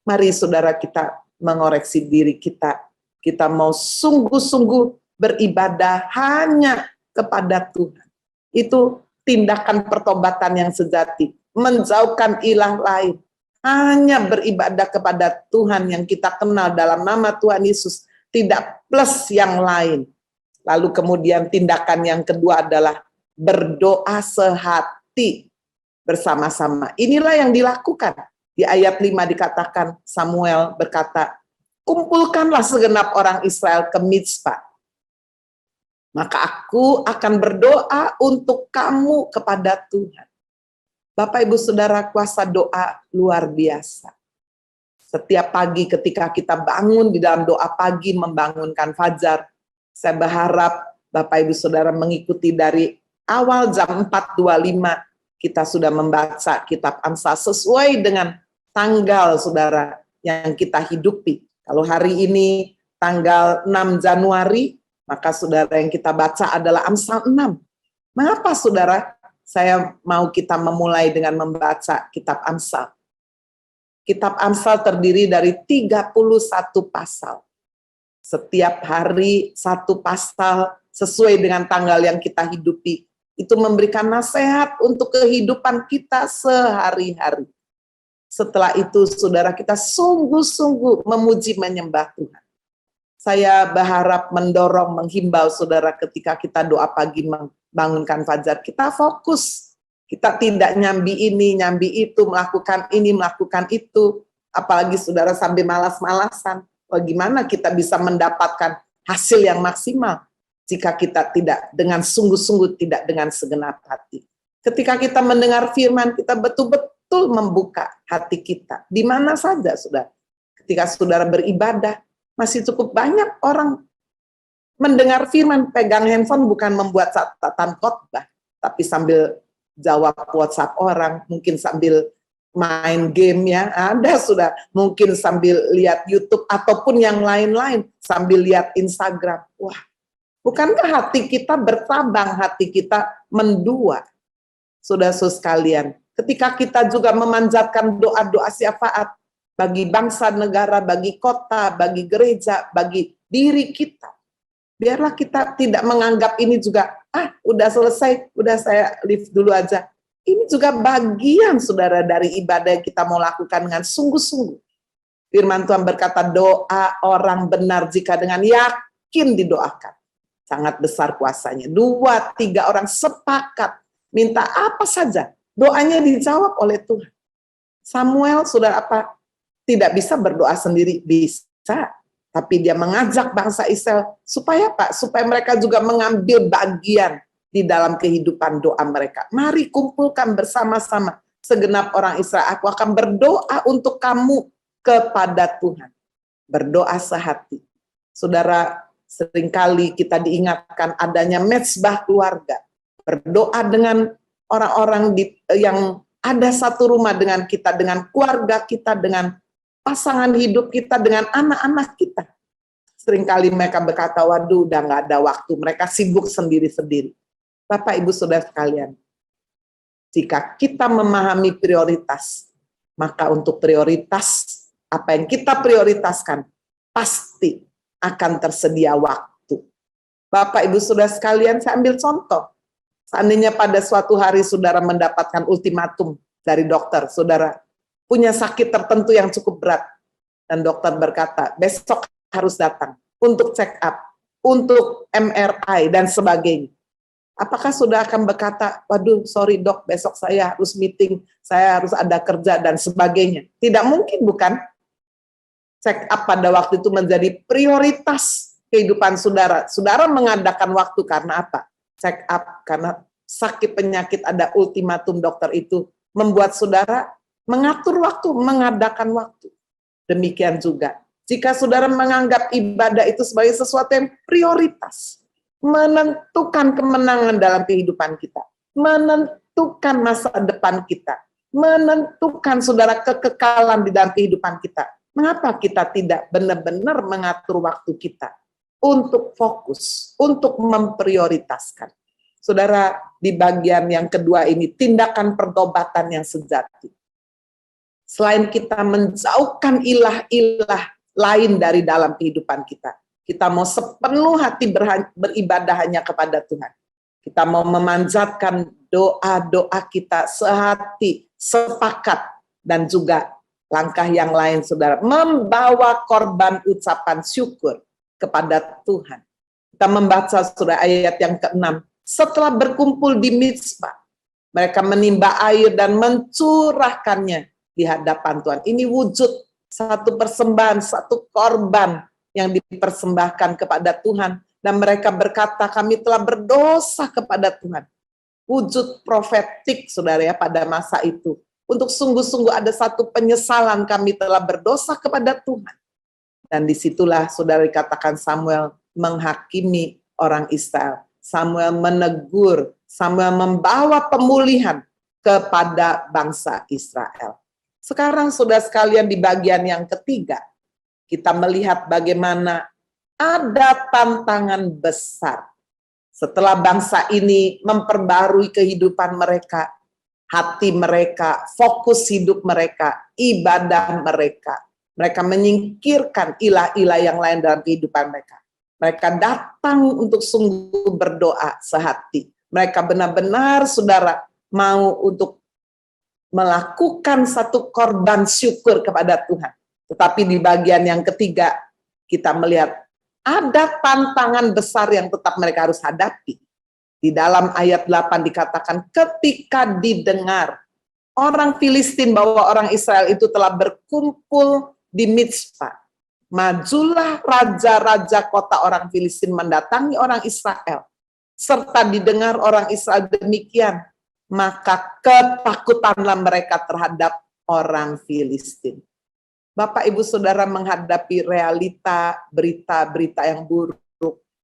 [SPEAKER 4] Mari saudara, kita mengoreksi diri kita. Kita mau sungguh-sungguh beribadah hanya kepada Tuhan. Itu tindakan pertobatan yang sejati, menjauhkan ilah lain. Hanya beribadah kepada Tuhan yang kita kenal dalam nama Tuhan Yesus, tidak plus yang lain. Lalu kemudian tindakan yang kedua adalah berdoa sehati bersama-sama. Inilah yang dilakukan. Di ayat 5 dikatakan, Samuel berkata, kumpulkanlah segenap orang Israel ke Mizpah. Maka aku akan berdoa untuk kamu kepada Tuhan. Bapak, Ibu, Saudara, kuasa doa luar biasa. Setiap pagi ketika kita bangun di dalam doa pagi membangunkan fajar, saya berharap Bapak, Ibu, Saudara mengikuti dari awal jam 4.25 kita sudah membaca kitab Amsal sesuai dengan tanggal saudara yang kita hidupi. Kalau hari ini tanggal 6 Januari, maka saudara yang kita baca adalah Amsal 6. Mengapa saudara saya mau kita memulai dengan membaca kitab Amsal? Kitab Amsal terdiri dari 31 pasal. Setiap hari satu pasal sesuai dengan tanggal yang kita hidupi. Itu memberikan nasihat untuk kehidupan kita sehari-hari. Setelah itu, saudara, kita sungguh-sungguh memuji menyembah Tuhan. Saya berharap mendorong, menghimbau saudara ketika kita doa pagi membangunkan fajar, kita fokus. Kita tidak nyambi ini, nyambi itu, melakukan ini, melakukan itu. apalagi saudara sambil malas-malasan. Bagaimana kita bisa mendapatkan hasil yang maksimal jika kita tidak dengan sungguh-sungguh, tidak dengan segenap hati. Ketika kita mendengar firman, kita betul-betul membuka hati kita. Di mana saja, saudara. Ketika saudara beribadah, masih cukup banyak orang mendengar firman, pegang handphone bukan membuat catatan khotbah, tapi sambil jawab WhatsApp orang, mungkin sambil main game ya, ada sudah, mungkin sambil lihat YouTube ataupun yang lain-lain, sambil lihat Instagram. Wah, bukankah hati kita bertabang, hati kita mendua? Saudara-saudara sekalian, ketika kita juga memanjatkan doa-doa syafaat bagi bangsa negara, bagi kota, bagi gereja, bagi diri kita, biarlah kita tidak menganggap ini juga, udah selesai, udah saya leave dulu aja. Ini juga bagian, saudara, dari ibadah yang kita mau lakukan dengan sungguh-sungguh. Firman Tuhan berkata, doa orang benar jika dengan yakin didoakan, sangat besar kuasanya. 2-3 orang sepakat, minta apa saja, doanya dijawab oleh Tuhan. Samuel, saudara, tidak bisa berdoa sendiri, bisa. Tapi dia mengajak bangsa Israel, supaya mereka juga mengambil bagian di dalam kehidupan doa mereka. Mari kumpulkan bersama-sama segenap orang Israel. Aku akan berdoa untuk kamu kepada Tuhan. Berdoa sehati. Saudara, seringkali kita diingatkan adanya mezbah keluarga. Berdoa dengan orang-orang yang ada satu rumah dengan kita, dengan keluarga kita, dengan pasangan hidup kita, dengan anak-anak kita. Seringkali mereka berkata, waduh udah nggak ada waktu, mereka sibuk sendiri-sendiri. Bapak, Ibu, Saudara sekalian, jika kita memahami prioritas, maka untuk prioritas, apa yang kita prioritaskan, pasti akan tersedia waktu. Bapak, Ibu, Saudara sekalian, saya ambil contoh. Seandainya pada suatu hari saudara mendapatkan ultimatum dari dokter, saudara punya sakit tertentu yang cukup berat, dan dokter berkata, besok harus datang untuk check up, untuk MRI, dan sebagainya. Apakah saudara akan berkata, waduh sorry dok, besok saya harus meeting, saya harus ada kerja, dan sebagainya? Tidak mungkin, bukan? Check up pada waktu itu menjadi prioritas kehidupan saudara. Saudara mengadakan waktu karena apa? Check up, karena sakit penyakit, ada ultimatum dokter itu, membuat saudara mengatur waktu, mengadakan waktu. Demikian juga, jika saudara menganggap ibadah itu sebagai sesuatu yang prioritas, menentukan kemenangan dalam kehidupan kita, menentukan masa depan kita, menentukan saudara kekekalan di dalam kehidupan kita, mengapa kita tidak benar-benar mengatur waktu kita untuk fokus, untuk memprioritaskan? Saudara, di bagian yang kedua ini, tindakan pertobatan yang sejati. Selain kita menjauhkan ilah-ilah lain dari dalam kehidupan kita, kita mau sepenuh hati beribadah hanya kepada Tuhan. Kita mau memanjatkan doa-doa kita sehati, sepakat, dan juga langkah yang lain, saudara, membawa korban ucapan syukur kepada Tuhan. Kita membaca surah ayat yang ke-6. Setelah berkumpul di Mizpah, mereka menimba air dan mencurahkannya di hadapan Tuhan. Ini wujud satu persembahan, satu korban yang dipersembahkan kepada Tuhan. Dan mereka berkata, kami telah berdosa kepada Tuhan. Wujud profetik, saudara, ya, pada masa itu. Untuk sungguh-sungguh ada satu penyesalan, kami telah berdosa kepada Tuhan. Dan disitulah, saudara, dikatakan Samuel menghakimi orang Israel. Samuel menegur, Samuel membawa pemulihan kepada bangsa Israel. Sekarang, saudara sekalian, di bagian yang ketiga, kita melihat bagaimana ada tantangan besar. Setelah bangsa ini memperbarui kehidupan mereka, hati mereka, fokus hidup mereka, ibadah mereka, mereka menyingkirkan ilah-ilah yang lain dalam kehidupan mereka. Mereka datang untuk sungguh berdoa sehati. Mereka benar-benar, saudara, mau untuk melakukan satu korban syukur kepada Tuhan. Tetapi di bagian yang ketiga, kita melihat ada tantangan besar yang tetap mereka harus hadapi. Di dalam ayat 8 dikatakan, ketika didengar orang Filistin bahwa orang Israel itu telah berkumpul di Mizpah. Majulah raja-raja kota orang Filistin mendatangi orang Israel. Serta didengar orang Israel demikian, maka ketakutanlah mereka terhadap orang Filistin. Bapak, Ibu, Saudara, menghadapi realita berita-berita yang buruk,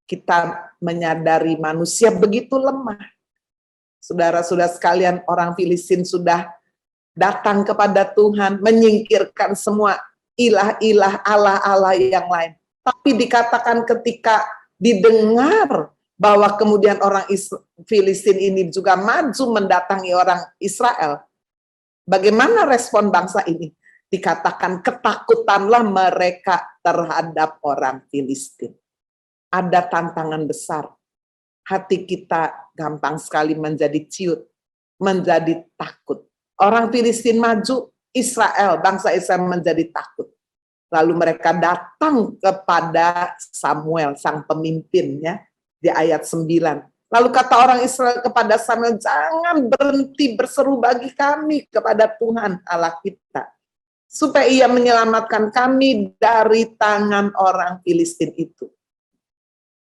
[SPEAKER 4] kita menyadari manusia begitu lemah. Saudara-saudara sekalian, orang Filistin sudah datang kepada Tuhan, menyingkirkan semua ilah-ilah, Allah-Allah yang lain. Tapi dikatakan ketika didengar bahwa kemudian orang Filistin ini juga maju mendatangi orang Israel, bagaimana respon bangsa ini? Dikatakan ketakutanlah mereka terhadap orang Filistin. Ada tantangan besar. Hati kita gampang sekali menjadi ciut, menjadi takut. Orang Filistin maju, Israel, bangsa Israel menjadi takut. Lalu mereka datang kepada Samuel, sang pemimpinnya, di ayat 9. Lalu kata orang Israel kepada Samuel, jangan berhenti berseru bagi kami kepada Tuhan Allah kita, supaya ia menyelamatkan kami dari tangan orang Filistin itu.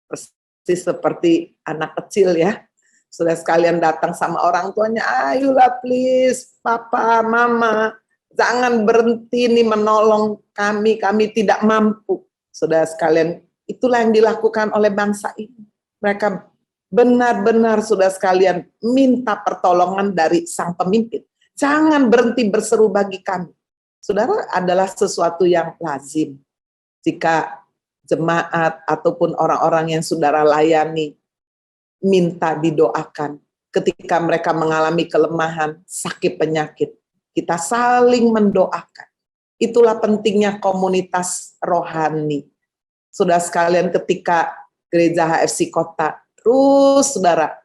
[SPEAKER 4] Persis seperti anak kecil ya, sudah sekalian datang sama orang tuanya, ayolah please, papa, mama, jangan berhenti nih menolong kami tidak mampu. Sudah sekalian, itulah yang dilakukan oleh bangsa ini. Mereka benar-benar sudah sekalian minta pertolongan dari sang pemimpin. Jangan berhenti berseru bagi kami. Saudara, adalah sesuatu yang lazim jika jemaat ataupun orang-orang yang saudara layani minta didoakan ketika mereka mengalami kelemahan, sakit penyakit. Kita saling mendoakan. Itulah pentingnya komunitas rohani. Saudara sekalian, ketika Gereja HFC Kota terus saudara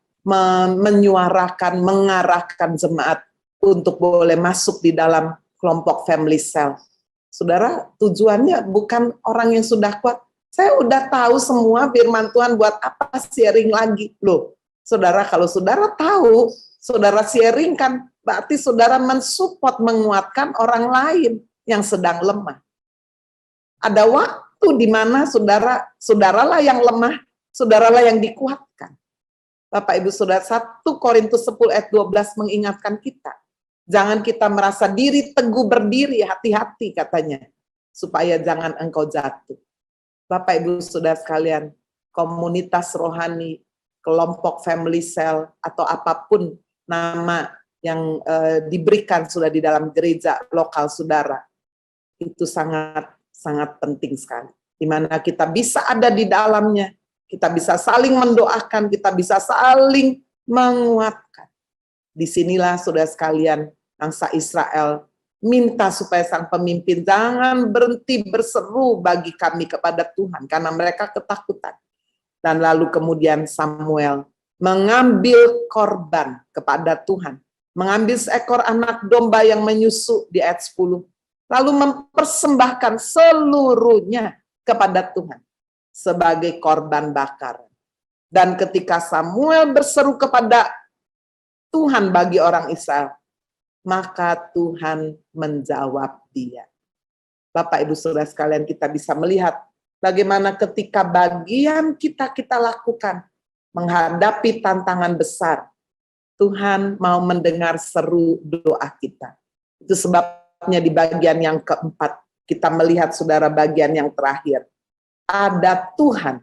[SPEAKER 4] menyuarakan, mengarahkan jemaat untuk boleh masuk di dalam kelompok family cell. Saudara, tujuannya bukan orang yang sudah kuat. Saya udah tahu semua firman Tuhan, buat apa sharing lagi? Loh, saudara, kalau saudara tahu, saudara sharing kan, berarti saudara mensupport, menguatkan orang lain yang sedang lemah. Ada waktu di mana saudaralah yang lemah, saudaralah yang dikuatkan. Bapak Ibu Saudara, 1 Korintus 10 ayat 12 mengingatkan kita. Jangan kita merasa diri teguh berdiri, hati-hati katanya, supaya jangan engkau jatuh. Bapak Ibu Saudara sekalian, komunitas rohani, kelompok family cell, atau apapun nama yang diberikan sudah di dalam gereja lokal saudara, itu sangat penting sekali. Di mana kita bisa ada di dalamnya, kita bisa saling mendoakan, kita bisa saling menguatkan. Disinilah saudara sekalian, bangsa Israel minta supaya sang pemimpin jangan berhenti berseru bagi kami kepada Tuhan, karena mereka ketakutan. Dan lalu kemudian Samuel mengambil korban kepada Tuhan, mengambil seekor anak domba yang menyusu di ayat 10, lalu mempersembahkan seluruhnya kepada Tuhan sebagai korban bakar. Dan ketika Samuel berseru kepada Tuhan bagi orang Israel, maka Tuhan menjawab dia. Bapak Ibu Saudara sekalian, kita bisa melihat bagaimana ketika bagian kita lakukan menghadapi tantangan besar, Tuhan mau mendengar seru doa kita. Itu sebabnya di bagian yang keempat, kita melihat saudara bagian yang terakhir. Ada Tuhan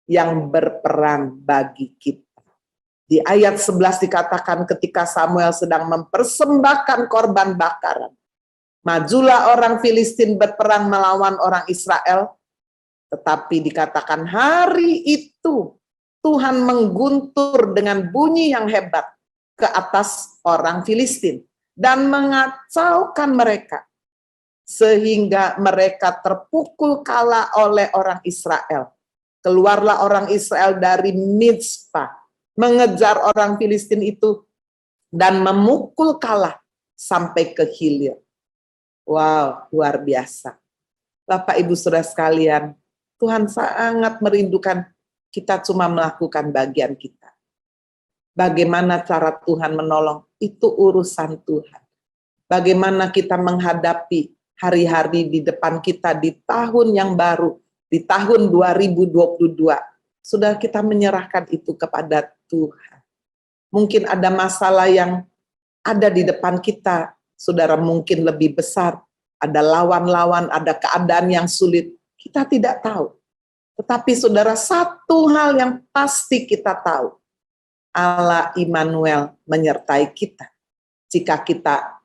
[SPEAKER 4] yang berperang bagi kita. Di ayat 11 dikatakan ketika Samuel sedang mempersembahkan korban bakaran, majulah orang Filistin berperang melawan orang Israel, tetapi dikatakan hari itu Tuhan mengguntur dengan bunyi yang hebat ke atas orang Filistin dan mengacaukan mereka, sehingga mereka terpukul kalah oleh orang Israel. Keluarlah orang Israel dari Mizpah, mengejar orang Filistin itu dan memukul kalah sampai ke hilir. Wow, luar biasa. Bapak Ibu Saudara sekalian, Tuhan sangat merindukan kita cuma melakukan bagian kita. Bagaimana cara Tuhan menolong, itu urusan Tuhan. bagaimana kita menghadapi hari-hari di depan kita di tahun yang baru, di tahun 2022. Sudah kita menyerahkan itu kepada Tuhan. Mungkin ada masalah yang ada di depan kita, saudara, mungkin lebih besar. Ada lawan-lawan, ada keadaan yang sulit. Kita tidak tahu. Tetapi saudara, satu hal yang pasti kita tahu. Allah Immanuel menyertai kita. Jika kita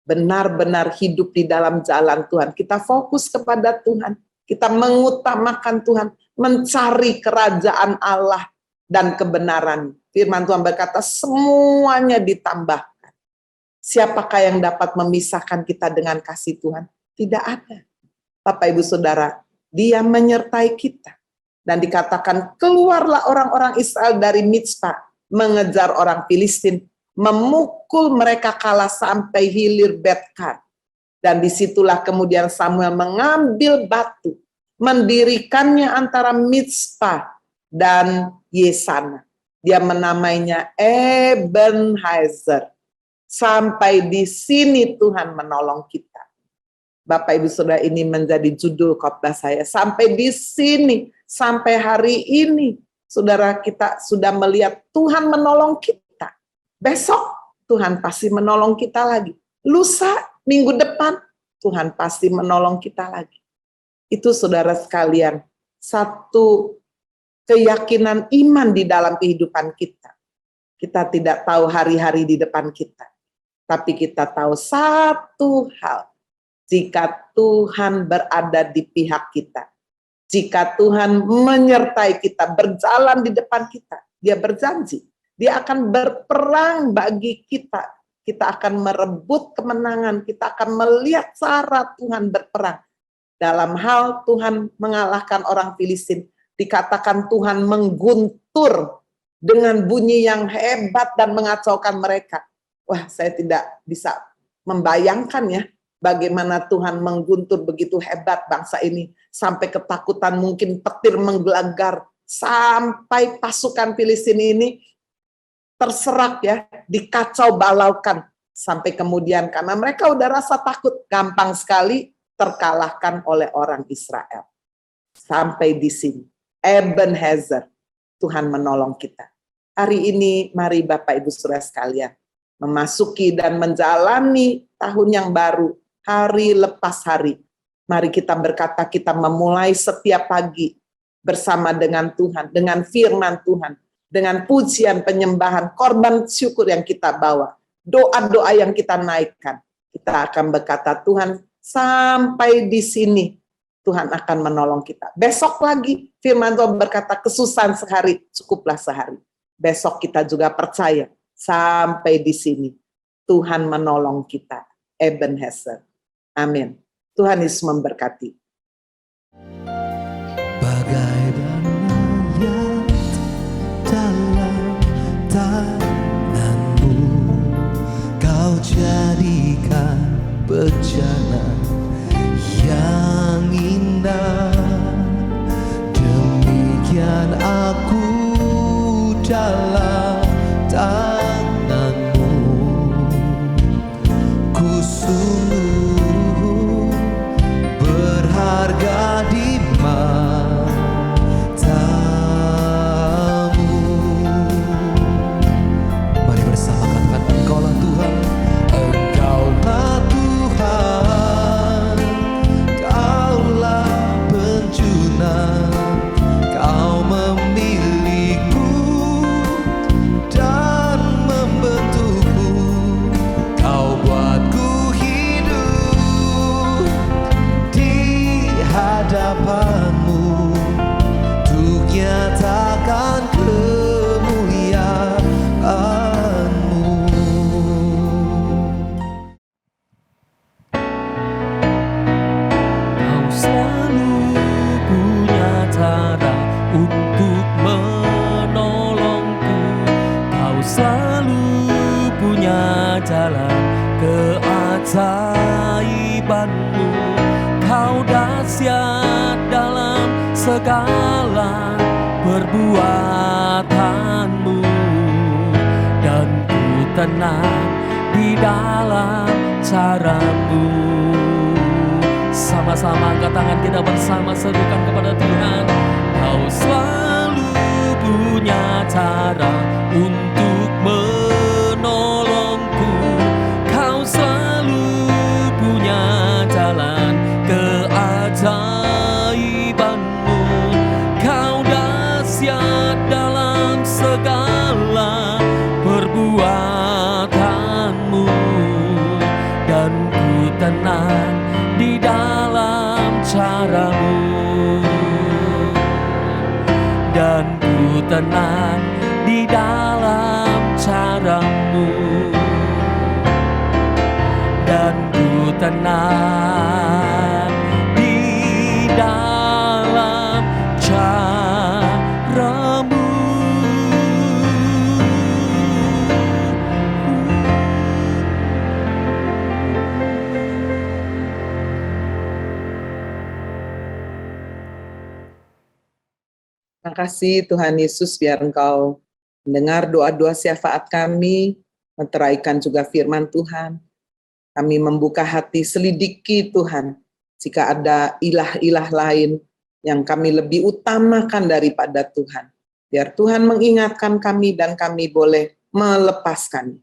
[SPEAKER 4] benar-benar hidup di dalam jalan Tuhan, kita fokus kepada Tuhan, kita mengutamakan Tuhan, mencari kerajaan Allah dan kebenaran. Firman Tuhan berkata, semuanya ditambahkan. Siapakah yang dapat memisahkan kita dengan kasih Tuhan? Tidak ada. Bapak Ibu Saudara, Dia menyertai kita. Dan dikatakan, keluarlah orang-orang Israel dari Mizpah, mengejar orang Filistin, memukul mereka kalah sampai hilir Betkar. Dan disitulah kemudian Samuel mengambil batu, mendirikannya antara Mizpah dan Yesana. Dia menamainya Ebenhazer. Sampai di sini Tuhan menolong kita. Bapak Ibu Saudara, ini menjadi judul khotbah saya. Sampai di sini, sampai hari ini, saudara, kita sudah melihat Tuhan menolong kita. Besok Tuhan pasti menolong kita lagi. Lusa, minggu depan, Tuhan pasti menolong kita lagi. Itu saudara sekalian, satu keyakinan iman di dalam kehidupan kita. Kita tidak tahu hari-hari di depan kita. Tapi kita tahu satu hal. Jika Tuhan berada di pihak kita, jika Tuhan menyertai kita, berjalan di depan kita, Dia berjanji, Dia akan berperang bagi kita. Kita akan merebut kemenangan, kita akan melihat cara Tuhan berperang. Dalam hal Tuhan mengalahkan orang Filistin, dikatakan Tuhan mengguntur dengan bunyi yang hebat dan mengacaukan mereka. Wah, saya tidak bisa membayangkan ya, bagaimana Tuhan mengguntur begitu hebat bangsa ini, sampai ketakutan, mungkin petir menggelegar, sampai pasukan Filistin ini terserak ya, dikacau balaukan, sampai kemudian karena mereka udah rasa takut, gampang sekali terkalahkan oleh orang Israel. Sampai di sini, Ebenhazer, Tuhan menolong kita. Hari ini mari Bapak Ibu Saudara sekalian, memasuki dan menjalani tahun yang baru, hari lepas hari. Mari kita berkata, kita memulai setiap pagi bersama dengan Tuhan, dengan firman Tuhan, dengan pujian, penyembahan, korban syukur yang kita bawa, doa-doa yang kita naikkan. Kita akan berkata, Tuhan, sampai di sini Tuhan akan menolong kita. Besok lagi firman Tuhan berkata, kesusahan sehari, cukuplah sehari. Besok kita juga percaya, sampai di sini Tuhan menolong kita. Ebenhazer. Amin. Tuhan Yesus memberkati.
[SPEAKER 6] Bagai dana dalam tanganmu, kau jadikan bejana yang indah. Demikian aku dalam tanganmu, ku sungguh berharga di matamu. Mari bersama katakan, Engkaulah Tuhan, Engkaulah Tuhan, Kaulah penjuna, Kau memilihku dan membentukku, Kau buatku hidup di hadapanmu, untuk nyatakan kemuliaan-Mu.
[SPEAKER 2] Kau selalu punya cara untuk menolongku. Kau selalu punya jalan keajaiban-Mu. Kau dahsyat dalam segala perbuatan-Mu, dan ku tenang di dalam caramu. Sama-sama angkat tangan kita bersama, serukan kepada Tuhan. Kau selalu punya cara untuk menolongku. Kau selalu punya jalan keajaibanmu. Kau dahsyat dalam segala perbuatanmu, dan ku tenang di dalam caramu, dan ku tenang di dalam caramu, dan ku tenang di dalam caramu.
[SPEAKER 4] Terima kasih Tuhan Yesus, biar Engkau mendengar doa-doa syafaat kami, menteraikan juga firman Tuhan. Kami membuka hati, selidiki Tuhan, jika ada ilah-ilah lain yang kami lebih utamakan daripada Tuhan. Biar Tuhan mengingatkan kami dan kami boleh melepaskan.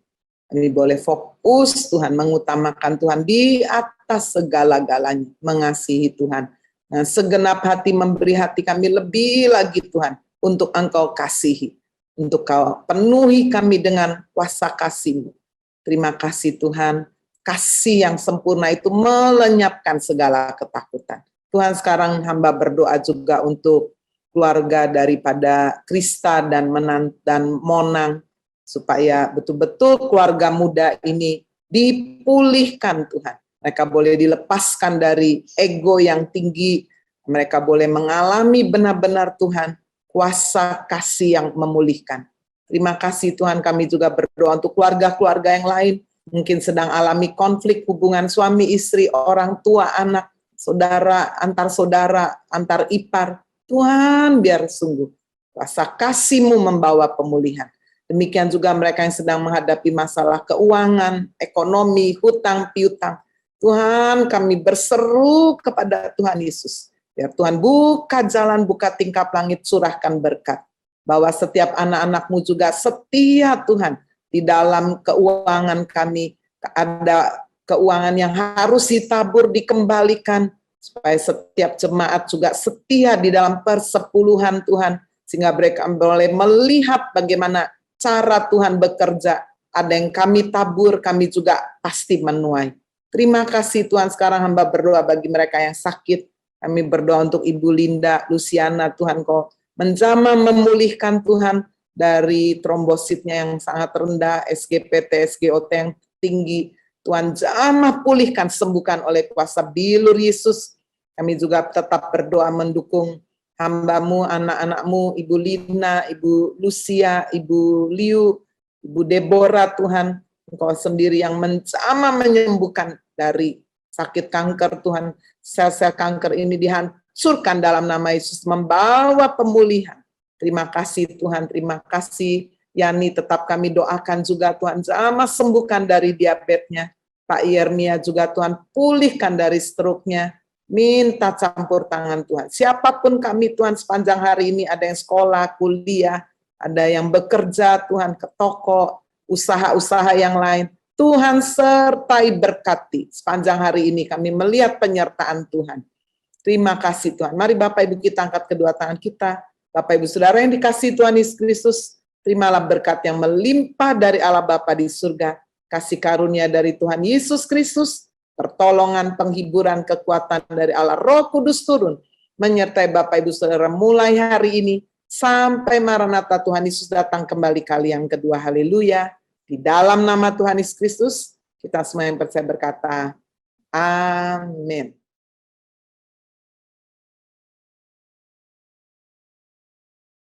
[SPEAKER 4] Kami boleh fokus Tuhan, mengutamakan Tuhan di atas segala-galanya, mengasihi Tuhan. Nah, segenap hati memberi hati kami lebih lagi Tuhan, untuk Engkau kasihi, untuk Kau penuhi kami dengan kuasa kasih-Mu. Terima kasih Tuhan, kasih yang sempurna itu melenyapkan segala ketakutan. Tuhan, sekarang hamba berdoa juga untuk keluarga daripada Krista dan Monang, supaya betul-betul keluarga muda ini dipulihkan Tuhan. Mereka boleh dilepaskan dari ego yang tinggi. Mereka boleh mengalami benar-benar Tuhan, kuasa kasih yang memulihkan. Terima kasih Tuhan, kami juga berdoa untuk keluarga-keluarga yang lain. Mungkin sedang alami konflik hubungan suami istri, orang tua, anak, saudara, antar ipar. Tuhan, biar sungguh kuasa kasih-Mu membawa pemulihan. Demikian juga mereka yang sedang menghadapi masalah keuangan, ekonomi, hutang, piutang. Tuhan, kami berseru kepada Tuhan Yesus. Biar Tuhan buka jalan, buka tingkap langit, curahkan berkat. Bahwa setiap anak-anak-Mu juga setia Tuhan. Di dalam keuangan kami, ada keuangan yang harus ditabur, dikembalikan. Supaya setiap jemaat juga setia di dalam persepuluhan Tuhan. Sehingga mereka boleh melihat bagaimana cara Tuhan bekerja. Ada yang kami tabur, kami juga pasti menuai. Terima kasih Tuhan, sekarang hamba berdoa bagi mereka yang sakit. Kami berdoa untuk Ibu Linda, Luciana, Tuhan Kau menjamah memulihkan Tuhan dari trombositnya yang sangat rendah, SGPT, SGOT yang tinggi. Tuhan jamah pulihkan, sembuhkan oleh kuasa bilur Yesus. Kami juga tetap berdoa mendukung hamba-Mu, anak-anak-Mu, Ibu Lina, Ibu Lucia, Ibu Liu, Ibu Deborah Tuhan. Engkau sendiri yang menjamah menyembuhkan dari sakit kanker Tuhan. Sel-sel kanker ini dihancurkan dalam nama Yesus, membawa pemulihan. Terima kasih Tuhan, terima kasih Yani, tetap kami doakan juga Tuhan, jamah sembuhkan dari diabetesnya. Pak Yermia juga Tuhan, pulihkan dari stroke-nya. Minta campur tangan Tuhan. Siapapun kami Tuhan sepanjang hari ini, ada yang sekolah, kuliah, ada yang bekerja Tuhan, ke toko, usaha-usaha yang lain. Tuhan sertai berkati. Sepanjang hari ini kami melihat penyertaan Tuhan. Terima kasih Tuhan. Mari Bapak Ibu kita angkat kedua tangan kita. Bapak Ibu Saudara yang dikasihi Tuhan Yesus Kristus, terimalah berkat yang melimpah dari Allah Bapa di surga. Kasih karunia dari Tuhan Yesus Kristus, pertolongan, penghiburan, kekuatan dari Allah Roh Kudus turun, menyertai Bapak Ibu Saudara mulai hari ini, sampai Maranatha Tuhan Yesus datang kembali kali yang kedua. Haleluya. Di dalam nama Tuhan Yesus Kristus, kita semua yang percaya berkata, amin.